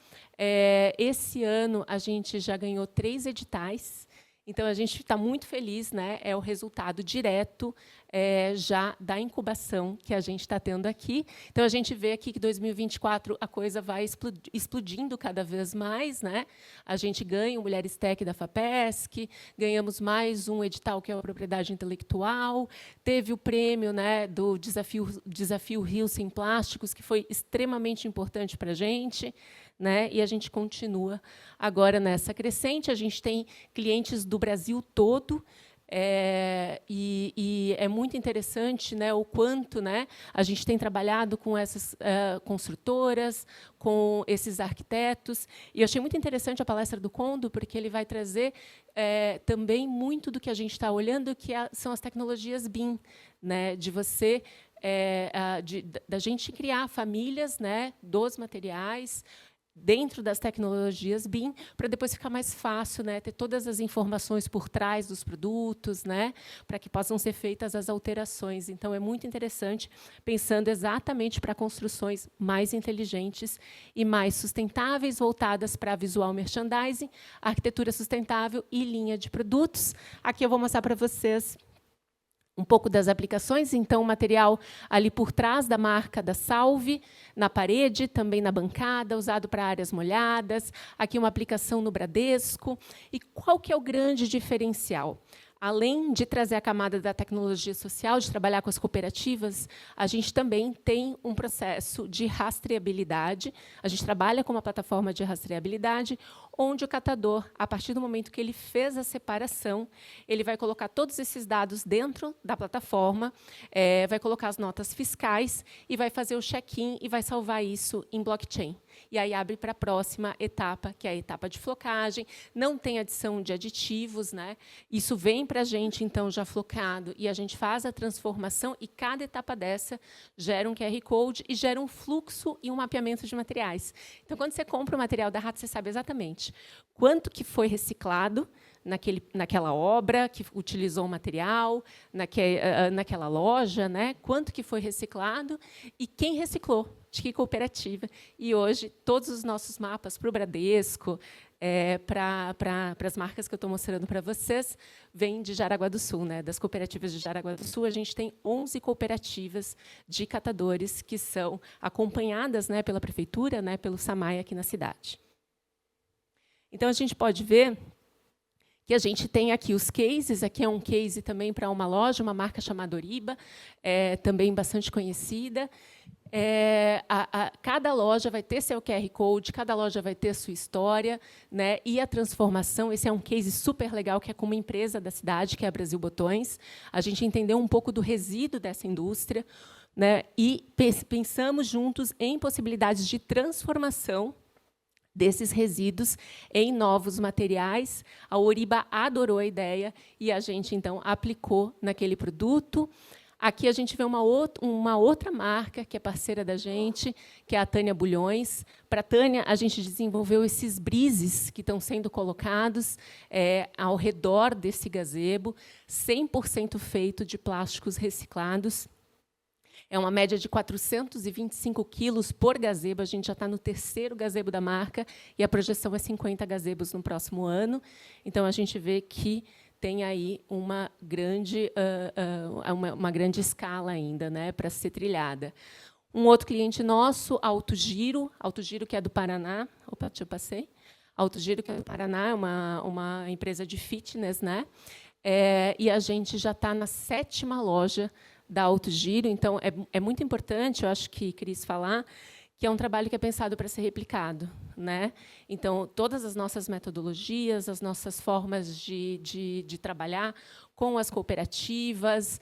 Esse ano, a gente já ganhou 3 editais. Então, a gente está muito feliz, né? É o resultado direto já da incubação que a gente está tendo aqui. Então, a gente vê aqui que 2024 a coisa vai explodindo cada vez mais, né? A gente ganha o Mulheres Tech da FAPESC, ganhamos mais um edital que é a propriedade intelectual, teve o prêmio, né, do Desafio Rio Sem Plásticos, que foi extremamente importante para a gente, né? E a gente continua agora nessa crescente. A gente tem clientes do Brasil todo, e é muito interessante, né, o quanto, né, a gente tem trabalhado com essas construtoras, com esses arquitetos. E eu achei muito interessante a palestra do Kondo, porque ele vai trazer também muito do que a gente está olhando, que são as tecnologias BIM, né, de você da gente criar famílias, né, dos materiais, dentro das tecnologias BIM, para depois ficar mais fácil, né, ter todas as informações por trás dos produtos, né, para que possam ser feitas as alterações. Então, é muito interessante, pensando exatamente para construções mais inteligentes e mais sustentáveis, voltadas para visual merchandising, arquitetura sustentável e linha de produtos. Aqui eu vou mostrar para vocês um pouco das aplicações, então, o material ali por trás da marca da Salve, na parede, também na bancada, usado para áreas molhadas, aqui uma aplicação no Bradesco. E qual que é o grande diferencial? Além de trazer a camada da tecnologia social, de trabalhar com as cooperativas, a gente também tem um processo de rastreabilidade. A gente trabalha com uma plataforma de rastreabilidade, onde o catador, a partir do momento que ele fez a separação, ele vai colocar todos esses dados dentro da plataforma, vai colocar as notas fiscais e vai fazer o check-in e vai salvar isso em blockchain. E aí abre para a próxima etapa, que é a etapa de flocagem. Não tem adição de aditivos, né? Isso vem para a gente, então, já flocado, e a gente faz a transformação, e cada etapa dessa gera um QR Code e gera um fluxo e um mapeamento de materiais. Então, quando você compra o material da Rato, você sabe exatamente quanto que foi reciclado naquela obra que utilizou o material, naquela loja, né? Quanto que foi reciclado e quem reciclou, de que cooperativa. E hoje, todos os nossos mapas para o Bradesco, para as marcas que eu estou mostrando para vocês, vêm de Jaraguá do Sul, né? Das cooperativas de Jaraguá do Sul. A gente tem 11 cooperativas de catadores que são acompanhadas, né, pela prefeitura, né, pelo SAMAI aqui na cidade. Então, a gente pode ver que a gente tem aqui os cases. Aqui é um case também para uma loja, uma marca chamada Oriba, também bastante conhecida. Cada loja vai ter seu QR Code, cada loja vai ter sua história, né, e a transformação. Esse é um case super legal, que é com uma empresa da cidade, que é a Brasil Botões. A gente entendeu um pouco do resíduo dessa indústria, né, e pensamos juntos em possibilidades de transformação desses resíduos em novos materiais. A Oriba adorou a ideia e a gente, então, aplicou naquele produto. Aqui a gente vê uma outra marca que é parceira da gente, que é a Tânia Bulhões. Para a Tânia, a gente desenvolveu esses brises que estão sendo colocados ao redor desse gazebo, 100% feito de plásticos reciclados. É uma média de 425 quilos por gazebo. A gente já está no 3º gazebo da marca e a projeção é 50 gazebos no próximo ano. Então, a gente vê que tem aí uma grande escala ainda, né, para ser trilhada. Um outro cliente nosso, Autogiro, que é do Paraná. Opa, eu passei. Autogiro, que é do Paraná, é uma empresa de fitness, né? E a gente já está na 7ª loja da Autogiro. Então, é muito importante, eu acho que Cris falar, que é um trabalho que é pensado para ser replicado, né? Então, todas as nossas metodologias, as nossas formas de trabalhar com as cooperativas,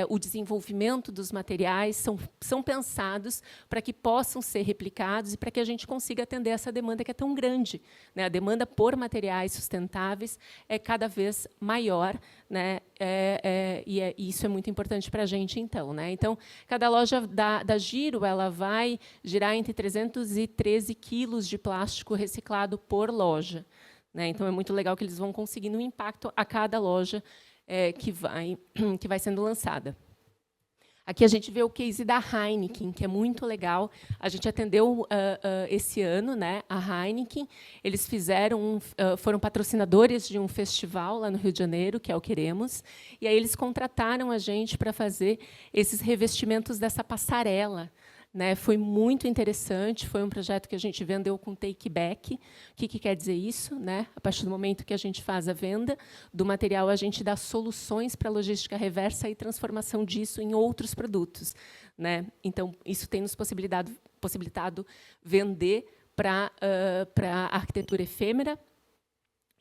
o desenvolvimento dos materiais são pensados para que possam ser replicados e para que a gente consiga atender essa demanda que é tão grande, né? A demanda por materiais sustentáveis é cada vez maior, né? E isso é muito importante para a gente, então, né? Então, cada loja da Giro, ela vai girar entre 313 quilos de plástico reciclado por loja, né? Então, é muito legal que eles vão conseguindo um impacto a cada loja que vai sendo lançada. Aqui a gente vê o case da Heineken, que é muito legal. A gente atendeu esse ano, né, a Heineken. Eles foram patrocinadores de um festival lá no Rio de Janeiro, que é o Queremos, e aí eles contrataram a gente para fazer esses revestimentos dessa passarela, né? Foi muito interessante, foi um projeto que a gente vendeu com take back. O que quer dizer isso, né? A partir do momento que a gente faz a venda do material, a gente dá soluções para a logística reversa e transformação disso em outros produtos, né? Então, isso tem nos possibilitado vender para a arquitetura efêmera.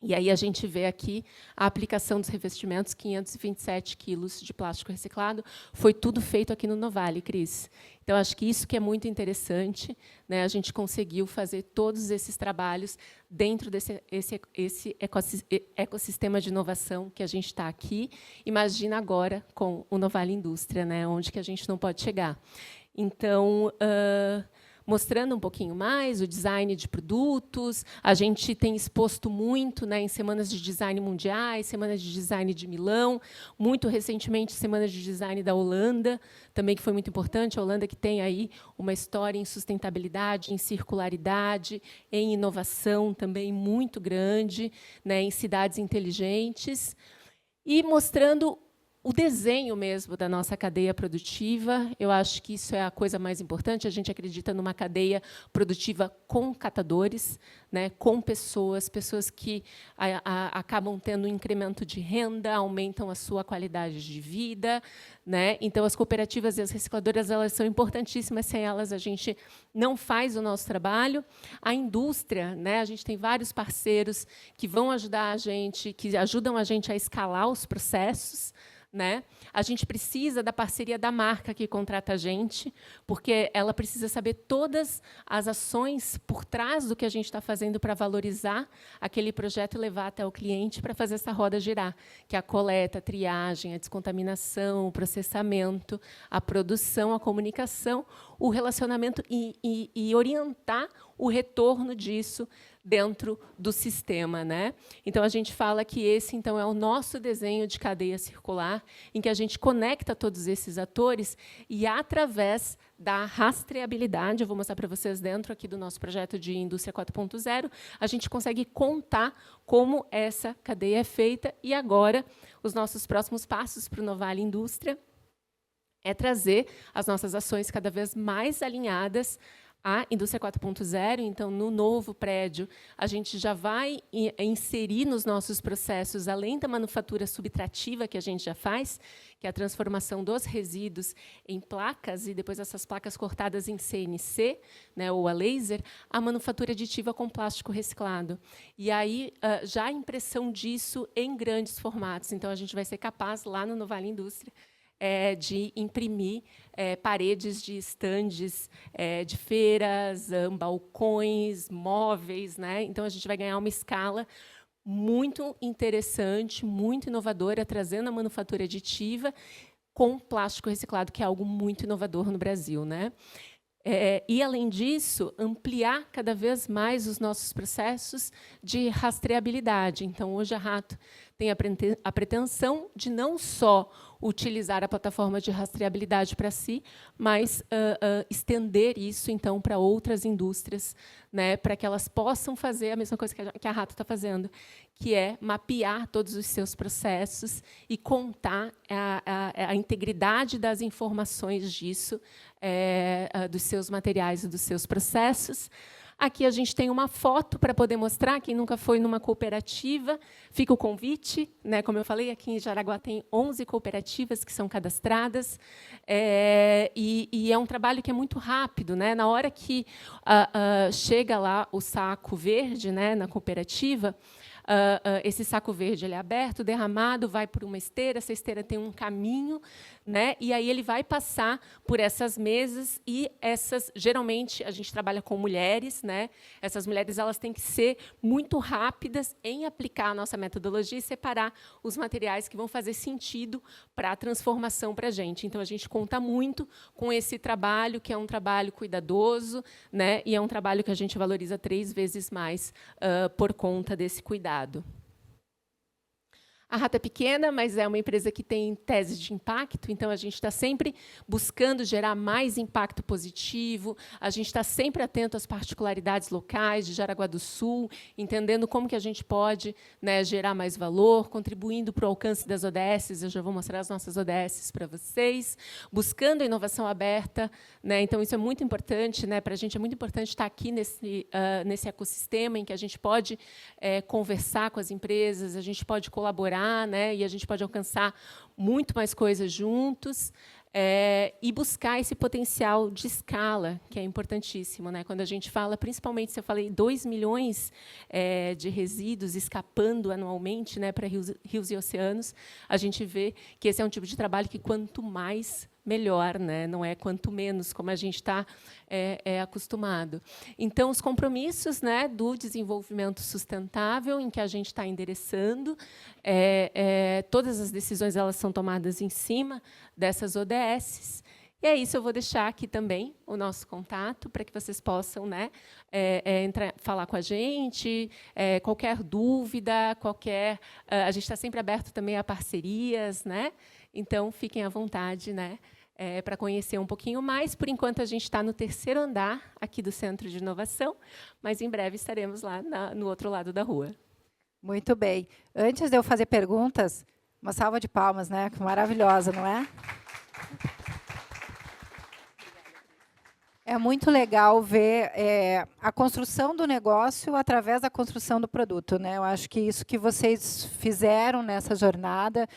E aí a gente vê aqui a aplicação dos revestimentos, 527 quilos de plástico reciclado. Foi tudo feito aqui no Novale, Cris. Então, acho que isso que é muito interessante, né? A gente conseguiu fazer todos esses trabalhos dentro desse ecossistema de inovação que a gente está aqui. Imagina agora com o Novale Indústria, né? Onde que a gente não pode chegar. Então, mostrando um pouquinho mais o design de produtos. A gente tem exposto muito, né, em semanas de design mundiais, semanas de design de Milão, muito recentemente semanas de design da Holanda, também que foi muito importante. A Holanda que tem aí uma história em sustentabilidade, em circularidade, em inovação também muito grande, né, em cidades inteligentes, e mostrando o desenho mesmo da nossa cadeia produtiva. Eu acho que isso é a coisa mais importante. A gente acredita numa cadeia produtiva com catadores, né, com pessoas que acabam tendo um incremento de renda, aumentam a sua qualidade de vida, né? Então, as cooperativas e as recicladoras, elas são importantíssimas. Sem elas, a gente não faz o nosso trabalho. A indústria, né, a gente tem vários parceiros que vão ajudar a gente, que ajudam a gente a escalar os processos, né? A gente precisa da parceria da marca que contrata a gente, porque ela precisa saber todas as ações por trás do que a gente está fazendo para valorizar aquele projeto e levar até o cliente para fazer essa roda girar, que é a coleta, a triagem, a descontaminação, o processamento, a produção, a comunicação, o relacionamento e orientar o retorno disso dentro do sistema, né? Então, a gente fala que esse, então, é o nosso desenho de cadeia circular, em que a gente conecta todos esses atores e, através da rastreabilidade, eu vou mostrar para vocês dentro aqui do nosso projeto de Indústria 4.0, a gente consegue contar como essa cadeia é feita. E, agora, os nossos próximos passos para o Novale Indústria é trazer as nossas ações cada vez mais alinhadas à Indústria 4.0. Então, no novo prédio, a gente já vai inserir nos nossos processos, além da manufatura subtrativa que a gente já faz, que é a transformação dos resíduos em placas, e depois essas placas cortadas em CNC, né, ou a laser, a manufatura aditiva com plástico reciclado. E aí, já a impressão disso em grandes formatos. Então, a gente vai ser capaz, lá no Novale Indústria, de imprimir paredes de estandes de feiras, balcões, móveis, né? Então, a gente vai ganhar uma escala muito interessante, muito inovadora, trazendo a manufatura aditiva com plástico reciclado, que é algo muito inovador no Brasil, né? E, além disso, ampliar cada vez mais os nossos processos de rastreabilidade. Então, hoje, a Rato tem a pretensão de não só utilizar a plataforma de rastreabilidade para si, mas estender isso, então, para outras indústrias, né, para que elas possam fazer a mesma coisa que a Rato está fazendo, que é mapear todos os seus processos e contar a integridade das informações disso, dos seus materiais e dos seus processos. Aqui a gente tem uma foto para poder mostrar. Quem nunca foi numa cooperativa, fica o convite, né? Como eu falei, aqui em Jaraguá tem 11 cooperativas que são cadastradas, e é um trabalho que é muito rápido, né? Na hora que chega lá o saco verde, né, na cooperativa, esse saco verde ele é aberto, derramado, vai por uma esteira, essa esteira tem um caminho, né, e aí ele vai passar por essas mesas, e geralmente, a gente trabalha com mulheres, né, essas mulheres elas têm que ser muito rápidas em aplicar a nossa metodologia e separar os materiais que vão fazer sentido para a transformação para a gente. Então, a gente conta muito com esse trabalho, que é um trabalho cuidadoso, né, e é um trabalho que a gente valoriza 3 vezes mais por conta desse cuidado. A Rato é pequena, mas é uma empresa que tem tese de impacto, então a gente está sempre buscando gerar mais impacto positivo, a gente está sempre atento às particularidades locais de Jaraguá do Sul, entendendo como que a gente pode, né, gerar mais valor, contribuindo para o alcance das ODS. Eu já vou mostrar as nossas ODS para vocês, buscando a inovação aberta, né? Então, isso é muito importante, né? Para a gente é muito importante estar aqui nesse ecossistema em que a gente pode conversar com as empresas, a gente pode colaborar, né, e a gente pode alcançar muito mais coisas juntos, e buscar esse potencial de escala, que é importantíssimo, né? Quando a gente fala, principalmente, se eu falei 2 milhões de resíduos escapando anualmente, né, para rios e oceanos, a gente vê que esse é um tipo de trabalho que, quanto mais, melhor, né? Não é quanto menos, como a gente está acostumado. Então, os compromissos, né, do desenvolvimento sustentável, em que a gente está endereçando, todas as decisões elas são tomadas em cima dessas ODS, E é isso, eu vou deixar aqui também o nosso contato para que vocês possam, né, falar com a gente, qualquer dúvida, a gente está sempre aberto também a parcerias, né? Então, fiquem à vontade, né, para conhecer um pouquinho mais. Por enquanto, a gente está no 3º andar aqui do Centro de Inovação, mas em breve estaremos lá no outro lado da rua. Muito bem. Antes de eu fazer perguntas, uma salva de palmas, né? Maravilhosa, não é? É muito legal ver a construção do negócio através da construção do produto, né? Eu acho que isso que vocês fizeram nessa jornada,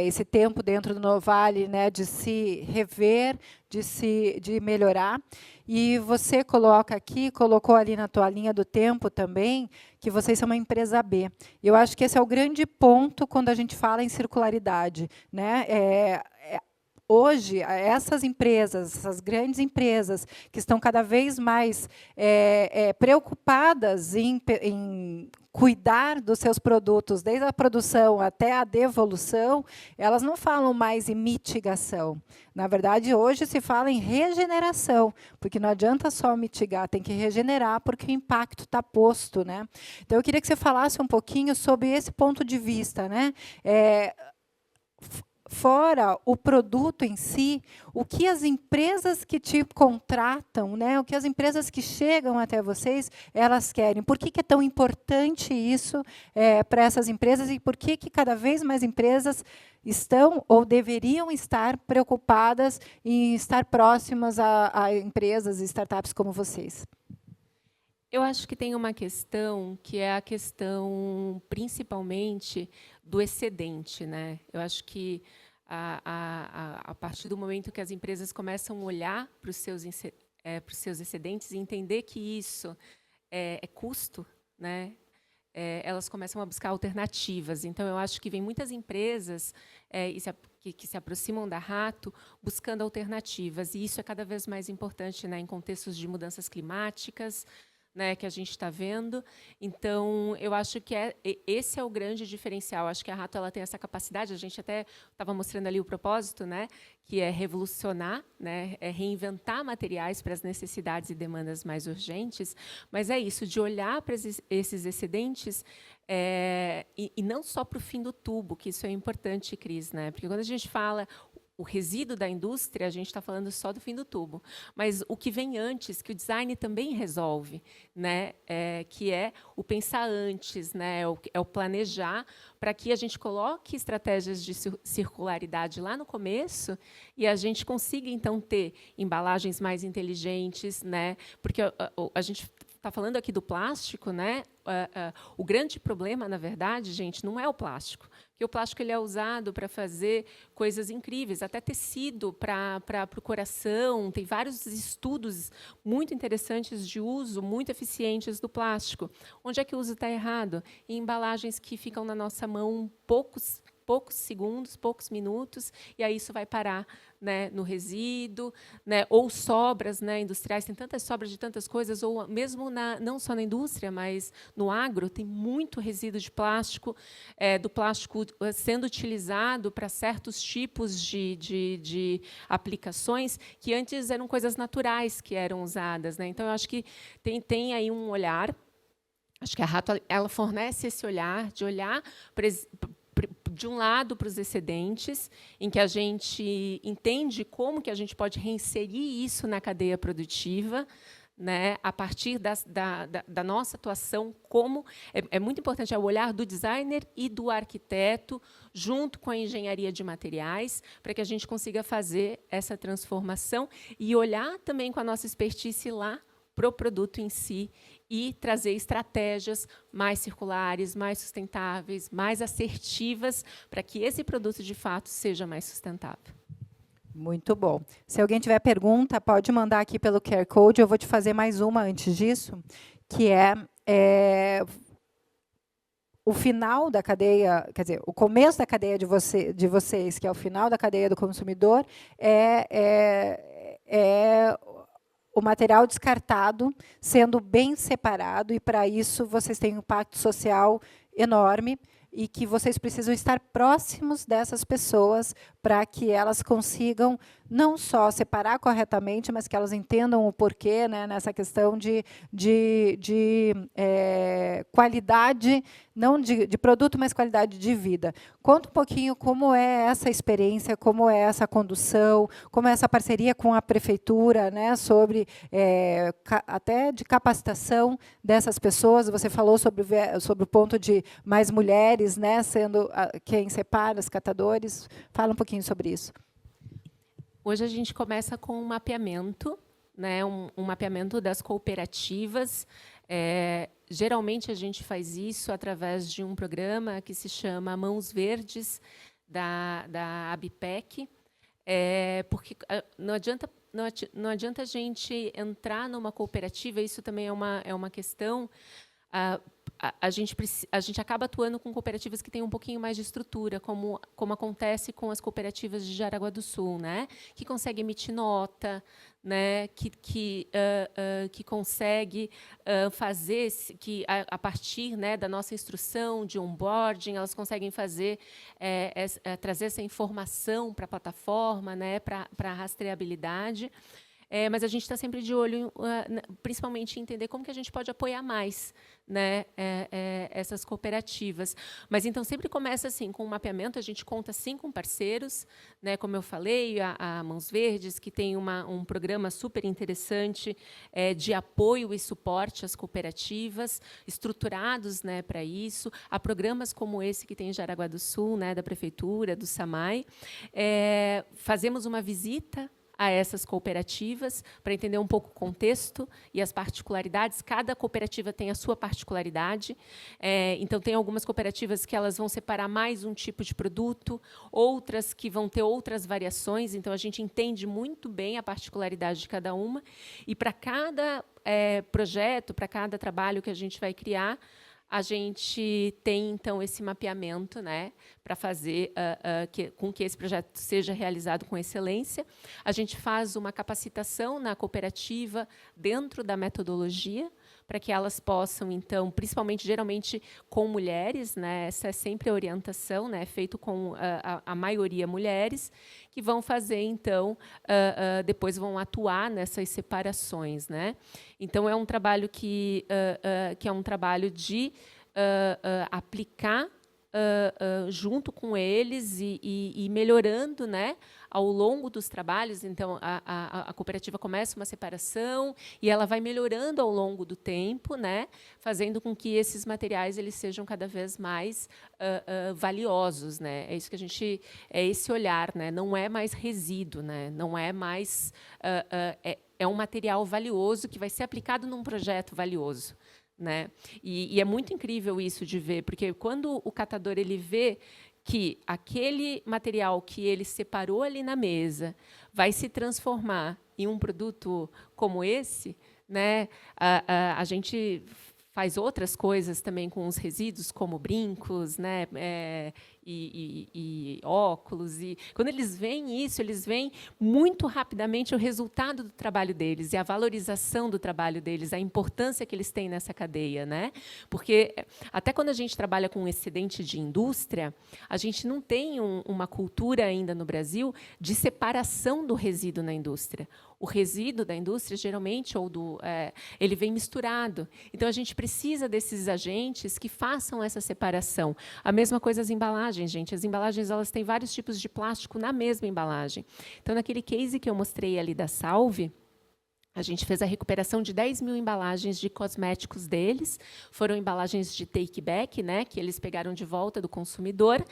esse tempo dentro do Novale, né, de se rever, de melhorar. E você colocou ali na tua linha do tempo também, que vocês são uma empresa B. Eu acho que esse é o grande ponto quando a gente fala em circularidade, né? Hoje, essas empresas, essas grandes empresas, que estão cada vez mais preocupadas em cuidar dos seus produtos, desde a produção até a devolução, elas não falam mais em mitigação. Na verdade, hoje se fala em regeneração, porque não adianta só mitigar, tem que regenerar, porque o impacto está posto, né? Então, eu queria que você falasse um pouquinho sobre esse ponto de vista, né? Fora o produto em si, o que as empresas que te contratam, né, o que as empresas que chegam até vocês, elas querem. Por que é tão importante isso para essas empresas e por que cada vez mais empresas estão ou deveriam estar preocupadas em estar próximas a empresas e startups como vocês? Eu acho que tem uma questão que é a questão, principalmente, do excedente, né? Eu acho que a partir do momento que as empresas começam a olhar para os seus excedentes e entender que isso é custo, né? Elas começam a buscar alternativas. Então, eu acho que vem muitas empresas que se aproximam da Rato buscando alternativas. E isso é cada vez mais importante, né, em contextos de mudanças climáticas, né, que a gente está vendo. Então, eu acho que esse é o grande diferencial. Acho que a Rato ela tem essa capacidade, a gente até estava mostrando ali o propósito, né, que é revolucionar, né, é reinventar materiais para as necessidades e demandas mais urgentes, mas é isso, de olhar para esses excedentes e não só para o fim do tubo, que isso é importante, Cris, né, porque quando a gente fala o resíduo da indústria, a gente está falando só do fim do tubo. Mas o que vem antes, que o design também resolve, né, que é o pensar antes, né, é o planejar, para que a gente coloque estratégias de circularidade lá no começo e a gente consiga, então, ter embalagens mais inteligentes, né, porque a gente está falando aqui do plástico, né? O grande problema, na verdade, gente, não é o plástico. Porque o plástico ele é usado para fazer coisas incríveis, até tecido para o coração. Tem vários estudos muito interessantes de uso, muito eficientes do plástico. Onde é que o uso está errado? Em embalagens que ficam na nossa mão poucos segundos, poucos minutos, e aí isso vai parar, né, no resíduo, né, ou sobras, né, industriais, tem tantas sobras de tantas coisas, ou mesmo não só na indústria, mas no agro, tem muito resíduo de plástico, do plástico sendo utilizado para certos tipos de aplicações que antes eram coisas naturais que eram usadas, né? Então, eu acho que tem aí um olhar, acho que a Rato ela fornece esse olhar, de olhar de um lado para os excedentes, em que a gente entende como que a gente pode reinserir isso na cadeia produtiva, né, a partir da nossa atuação, como é muito importante o olhar do designer e do arquiteto, junto com a engenharia de materiais, para que a gente consiga fazer essa transformação e olhar também com a nossa expertise lá para o produto em si e trazer estratégias mais circulares, mais sustentáveis, mais assertivas, para que esse produto, de fato, seja mais sustentável. Muito bom. Se alguém tiver pergunta, pode mandar aqui pelo QR Code. Eu vou te fazer mais uma antes disso, que é o final da cadeia, quer dizer, o começo da cadeia de vocês, que é o final da cadeia do consumidor, o material descartado sendo bem separado, e, para isso, vocês têm um impacto social enorme. e que vocês precisam estar próximos dessas pessoas para que elas consigam não só separar corretamente, mas que elas entendam o porquê, né, nessa questão de qualidade, não de produto, mas qualidade de vida. Conta um pouquinho como é essa experiência, como é essa condução, como é essa parceria com a prefeitura, né, sobre até de capacitação dessas pessoas. Você falou sobre o ponto de mais mulheres, né, sendo quem separa os catadores. Fala um pouquinho sobre isso. Hoje a gente começa com um mapeamento, né, um mapeamento das cooperativas. Geralmente a gente faz isso através de um programa que se chama Mãos Verdes, da ABPEC, porque não adianta a gente entrar numa cooperativa, isso também é uma questão. A gente acaba atuando com cooperativas que têm um pouquinho mais de estrutura, como acontece com as cooperativas de Jaraguá do Sul, né? Que consegue emitir nota, né? Que consegue fazer, que a partir, né, da nossa instrução de onboarding, elas conseguem fazer trazer essa informação para a plataforma, né? Para a rastreabilidade. Mas a gente está sempre de olho, principalmente, em entender como que a gente pode apoiar mais, né, essas cooperativas. Mas, então, sempre começa assim, com um mapeamento. A gente conta, sim, com parceiros, né, como eu falei, a Mãos Verdes, que tem um programa super interessante de apoio e suporte às cooperativas, estruturados, né, para isso. Há programas como esse que tem em Jaraguá do Sul, né, da Prefeitura, do SAMAI. Fazemos uma visita a essas cooperativas, para entender um pouco o contexto e as particularidades. Cada cooperativa tem a sua particularidade. Então, tem algumas cooperativas que elas vão separar mais um tipo de produto, outras que vão ter outras variações. Então, a gente entende muito bem a particularidade de cada uma. E, para cada projeto, para cada trabalho que a gente vai criar, a gente tem, então, esse mapeamento, né, para fazer com que esse projeto seja realizado com excelência. A gente faz uma capacitação na cooperativa dentro da metodologia, para que elas possam, então, principalmente, geralmente, com mulheres, né, essa é sempre a orientação, né, feito com a maioria mulheres, que vão fazer, então, depois vão atuar nessas separações, né? Então, é um trabalho que é um trabalho de aplicar junto com eles e melhorando, né, ao longo dos trabalhos. Então, a cooperativa começa uma separação e ela vai melhorando ao longo do tempo, né, fazendo com que esses materiais eles sejam cada vez mais valiosos, né? É isso que a gente esse olhar, né? Não é mais resíduo, né? Não é mais é um material valioso que vai ser aplicado num projeto valioso, né? E é muito incrível isso de ver, porque quando o catador ele vê que aquele material que ele separou ali na mesa vai se transformar em um produto como esse, né? A gente faz outras coisas também com os resíduos, como brincos, né, e óculos. E quando eles veem isso, eles veem muito rapidamente o resultado do trabalho deles e a valorização do trabalho deles, a importância que eles têm nessa cadeia, né? Porque até quando a gente trabalha com excedente de indústria, a gente não tem uma cultura ainda no Brasil de separação do resíduo na indústria. O resíduo da indústria, geralmente, ele vem misturado. Então, a gente precisa desses agentes que façam essa separação. A mesma coisa as embalagens, gente. As embalagens elas têm vários tipos de plástico na mesma embalagem. Então, naquele case que eu mostrei ali da Salve, a gente fez a recuperação de 10 mil embalagens de cosméticos deles. Foram embalagens de take-back, né, que eles pegaram de volta do consumidor.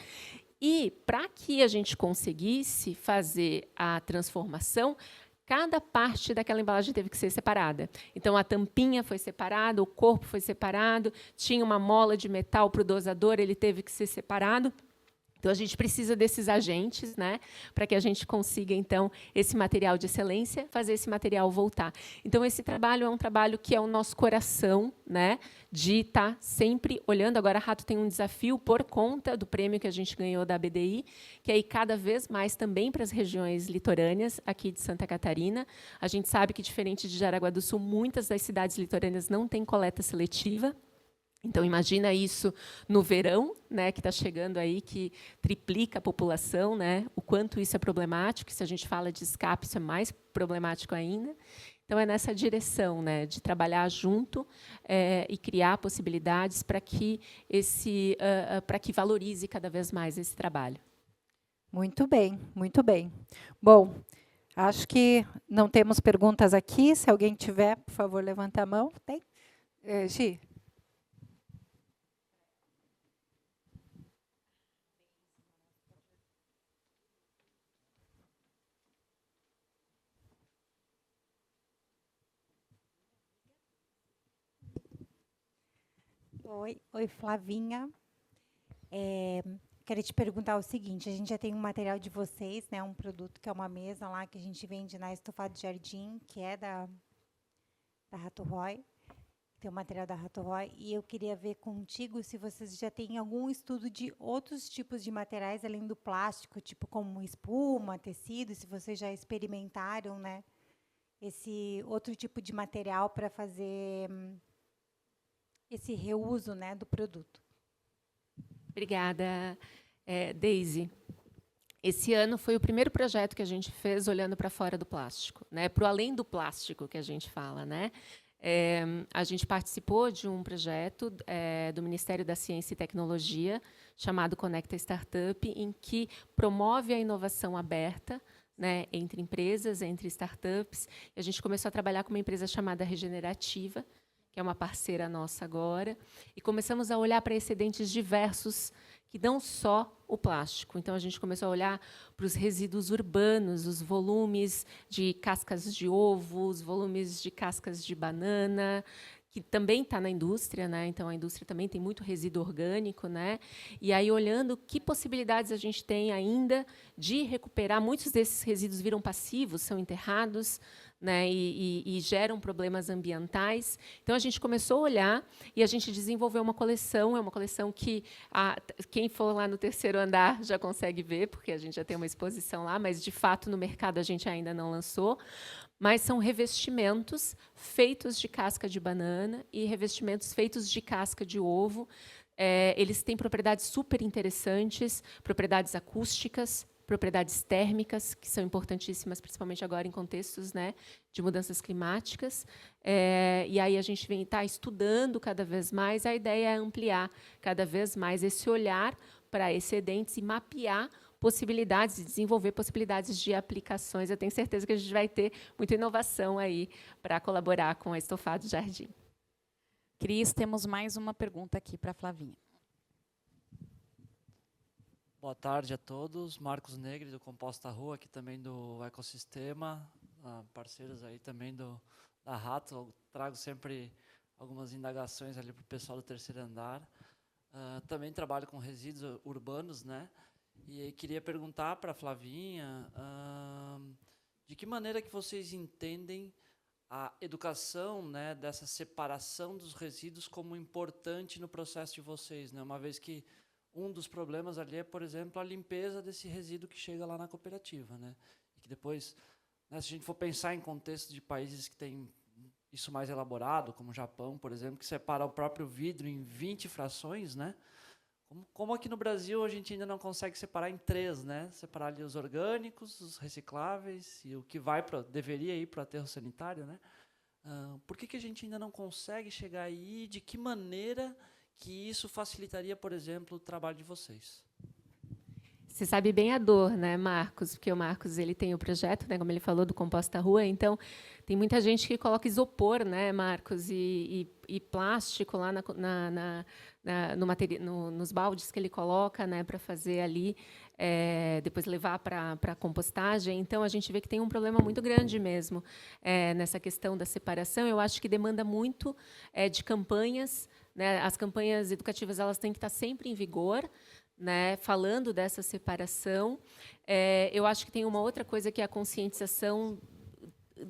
E, para que a gente conseguisse fazer a transformação, cada parte daquela embalagem teve que ser separada. Então, a tampinha foi separada, o corpo foi separado, tinha uma mola de metal para o dosador, ele teve que ser separado. Então, a gente precisa desses agentes, né, para que a gente consiga, então, esse material de excelência, fazer esse material voltar. Então, esse trabalho é um trabalho que é o nosso coração, né, de estar sempre olhando. Agora, a Rato tem um desafio por conta do prêmio que a gente ganhou da BDI, que é ir cada vez mais também para as regiões litorâneas, aqui de Santa Catarina. A gente sabe que, diferente de Jaraguá do Sul, muitas das cidades litorâneas não têm coleta seletiva. Então, imagina isso no verão, né, que está chegando aí, que triplica a população, né, o quanto isso é problemático. Se a gente fala de escape, isso é mais problemático ainda. Então, é nessa direção, né, de trabalhar junto e criar possibilidades para que para que valorize cada vez mais esse trabalho. Muito bem, muito bem. Bom, acho que não temos perguntas aqui. Se alguém tiver, por favor, levanta a mão. Tem? Gi? Oi, Flavinha. Queria te perguntar o seguinte: a gente já tem um material de vocês, né? Um produto que é uma mesa lá que a gente vende na Estofado Jardim, que é da Rato Roy. Tem o material da Rato Roy. E eu queria ver contigo se vocês já têm algum estudo de outros tipos de materiais além do plástico, tipo como espuma, tecido, se vocês já experimentaram, né? Esse outro tipo de material para fazer esse reuso, né, do produto. Obrigada, Daisy. Esse ano foi o primeiro projeto que a gente fez olhando para fora do plástico, né, para o além do plástico que a gente fala, né. A gente participou de um projeto do Ministério da Ciência e Tecnologia chamado Conecta Startup, em que promove a inovação aberta, né, entre empresas, entre startups. E a gente começou a trabalhar com uma empresa chamada Regenerativa, que é uma parceira nossa agora, e começamos a olhar para excedentes diversos, que não só o plástico. Então, a gente começou a olhar para os resíduos urbanos, os volumes de cascas de ovo, os volumes de cascas de banana, que também está na indústria, né? Então, a indústria também tem muito resíduo orgânico, né? E aí, olhando que possibilidades a gente tem ainda de recuperar, muitos desses resíduos viram passivos, são enterrados, né, e geram problemas ambientais. Então, a gente começou a olhar e a gente desenvolveu uma coleção. É uma coleção que quem for lá no terceiro andar já consegue ver, porque a gente já tem uma exposição lá, mas, de fato, no mercado a gente ainda não lançou. Mas são revestimentos feitos de casca de banana e revestimentos feitos de casca de ovo. Eles têm propriedades super interessantes, propriedades acústicas, propriedades térmicas, que são importantíssimas, principalmente agora em contextos, né, de mudanças climáticas. E aí a gente está estudando cada vez mais. A ideia é ampliar cada vez mais esse olhar para excedentes e mapear possibilidades, desenvolver possibilidades de aplicações. Eu tenho certeza que a gente vai ter muita inovação aí para colaborar com a Estofado Jardim. Cris, temos mais uma pergunta aqui para a Flavinha. Boa tarde a todos. Marcos Negri, do Composta Rua, aqui também do Ecossistema, parceiros aí também da Rato. Eu trago sempre algumas indagações ali para o pessoal do terceiro andar. Também trabalho com resíduos urbanos, né? E aí queria perguntar para a Flavinha de que maneira que vocês entendem a educação, né, dessa separação dos resíduos como importante no processo de vocês, né? Uma vez que um dos problemas ali é, por exemplo, a limpeza desse resíduo que chega lá na cooperativa, né? E que depois, né, se a gente for pensar em contexto de países que têm isso mais elaborado, como o Japão, por exemplo, que separa o próprio vidro em 20 frações, né? Como aqui no Brasil a gente ainda não consegue separar em 3, né? Separar ali os orgânicos, os recicláveis e o que deveria ir para o aterro sanitário, né? Por que a gente ainda não consegue chegar aí? De que maneira que isso facilitaria, por exemplo, o trabalho de vocês? Você sabe bem a dor, né, Marcos? Porque o Marcos ele tem o projeto, né, como ele falou, do Composta Rua. Então, tem muita gente que coloca isopor, né, Marcos, e plástico lá nos baldes que ele coloca, né, para fazer ali, depois levar para a compostagem. Então, a gente vê que tem um problema muito grande mesmo nessa questão da separação. Eu acho que demanda muito de campanhas, né? As campanhas educativas elas têm que estar sempre em vigor, né, falando dessa separação. Eu acho que tem uma outra coisa que é a conscientização,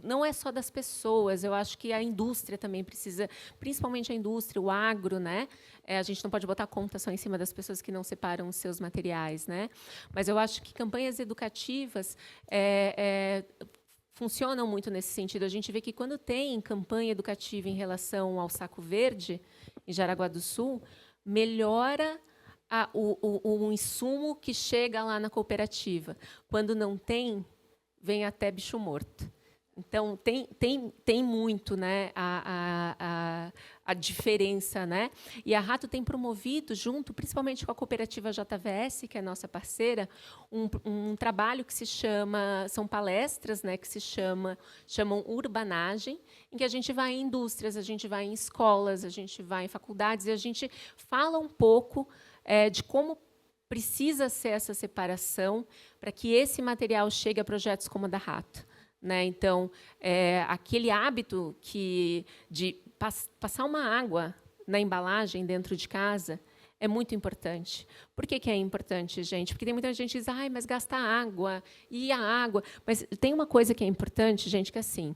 não é só das pessoas, eu acho que a indústria também precisa, principalmente a indústria, o agro, né? A gente não pode botar a conta só em cima das pessoas que não separam os seus materiais, né? Mas eu acho que campanhas educativas funcionam muito nesse sentido. A gente vê que quando tem campanha educativa em relação ao saco verde, em Jaraguá do Sul, melhora o insumo que chega lá na cooperativa. Quando não tem, vem até bicho morto. Então, tem muito, né, a diferença. Né? E a Rato tem promovido, junto, principalmente com a cooperativa JVS, que é nossa parceira, um trabalho que se chama, são palestras, né, que se chamam Urbanagem, em que a gente vai em indústrias, a gente vai em escolas, a gente vai em faculdades, e a gente fala um pouco de como precisa ser essa separação para que esse material chegue a projetos como o da Rato. Né? Então, aquele hábito de passar uma água na embalagem dentro de casa é muito importante. Por que é importante, gente? Porque tem muita gente que diz, mas gasta água, e a água... Mas tem uma coisa que é importante, gente, que é assim,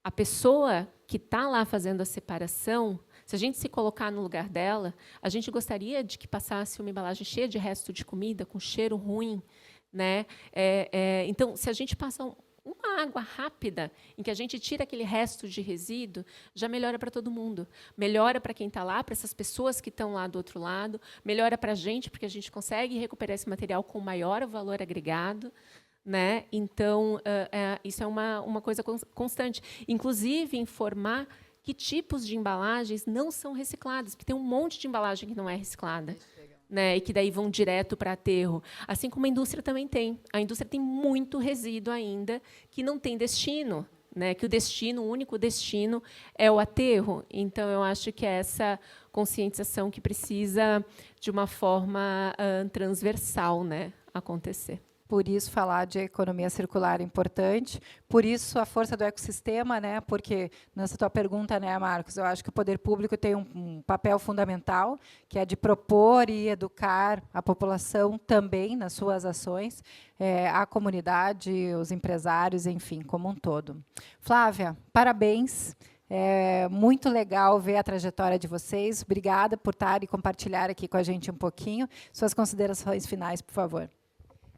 a pessoa que está lá fazendo a separação, se a gente se colocar no lugar dela, a gente gostaria de que passasse uma embalagem cheia de resto de comida, com cheiro ruim. Né? Então, se a gente passa uma água rápida, em que a gente tira aquele resto de resíduo, já melhora para todo mundo. Melhora para quem está lá, para essas pessoas que estão lá do outro lado, melhora para a gente, porque a gente consegue recuperar esse material com maior valor agregado. Né? Então, isso é uma coisa constante. Inclusive, informar que tipos de embalagens não são recicladas, porque tem um monte de embalagem que não é reciclada. Né, e que daí vão direto para aterro. Assim como a indústria também tem. A indústria tem muito resíduo ainda que não tem destino, né, que o único destino é o aterro. Então, eu acho que é essa conscientização que precisa, de uma forma transversal, né, acontecer. Por isso, falar de economia circular é importante. Por isso, a força do ecossistema, né? Porque, nessa tua pergunta, né, Marcos, eu acho que o poder público tem um papel fundamental, que é de propor e educar a população também nas suas ações, a comunidade, os empresários, enfim, como um todo. Flávia, parabéns. É muito legal ver a trajetória de vocês. Obrigada por estar e compartilhar aqui com a gente um pouquinho. Suas considerações finais, por favor.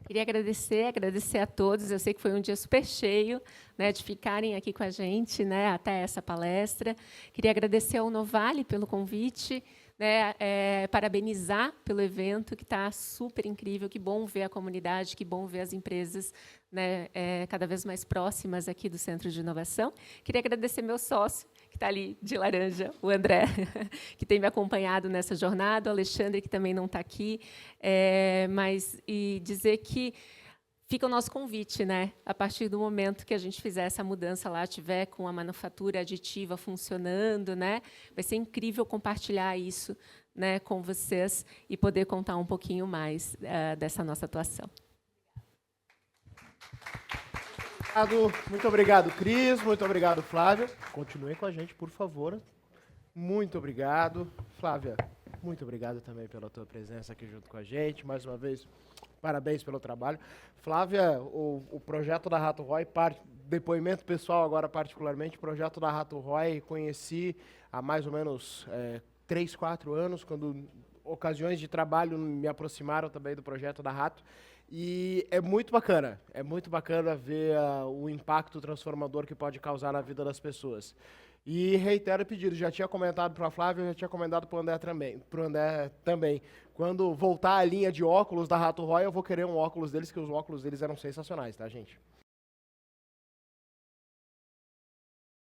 Queria agradecer a todos. Eu sei que foi um dia super cheio, né, de ficarem aqui com a gente, né, até essa palestra. Queria agradecer ao Novale pelo convite, né, parabenizar pelo evento, que está super incrível. Que bom ver a comunidade, que bom ver as empresas, né, cada vez mais próximas aqui do Centro de Inovação. Queria agradecer meu sócio, que está ali de laranja, o André, que tem me acompanhado nessa jornada, o Alexandre, que também não está aqui, e dizer que fica o nosso convite, né? A partir do momento que a gente fizer essa mudança lá, tiver com a manufatura aditiva funcionando, né? Vai ser incrível compartilhar isso, né, com vocês e poder contar um pouquinho mais dessa nossa atuação. Muito obrigado, Cris. Muito obrigado, Flávia. Continue com a gente, por favor. Muito obrigado. Flávia, muito obrigado também pela tua presença aqui junto com a gente. Mais uma vez, parabéns pelo trabalho. Flávia, o projeto da Rato Roy, depoimento pessoal agora particularmente, o projeto da Rato Roy conheci há mais ou menos 3, 4 anos, quando ocasiões de trabalho me aproximaram também do projeto da Rato. E é muito bacana ver o impacto transformador que pode causar na vida das pessoas. E reitero o pedido, já tinha comentado para a Flávia, já tinha comentado para o André também. Quando voltar a linha de óculos da Rato Roy, eu vou querer um óculos deles, que os óculos deles eram sensacionais, tá, gente?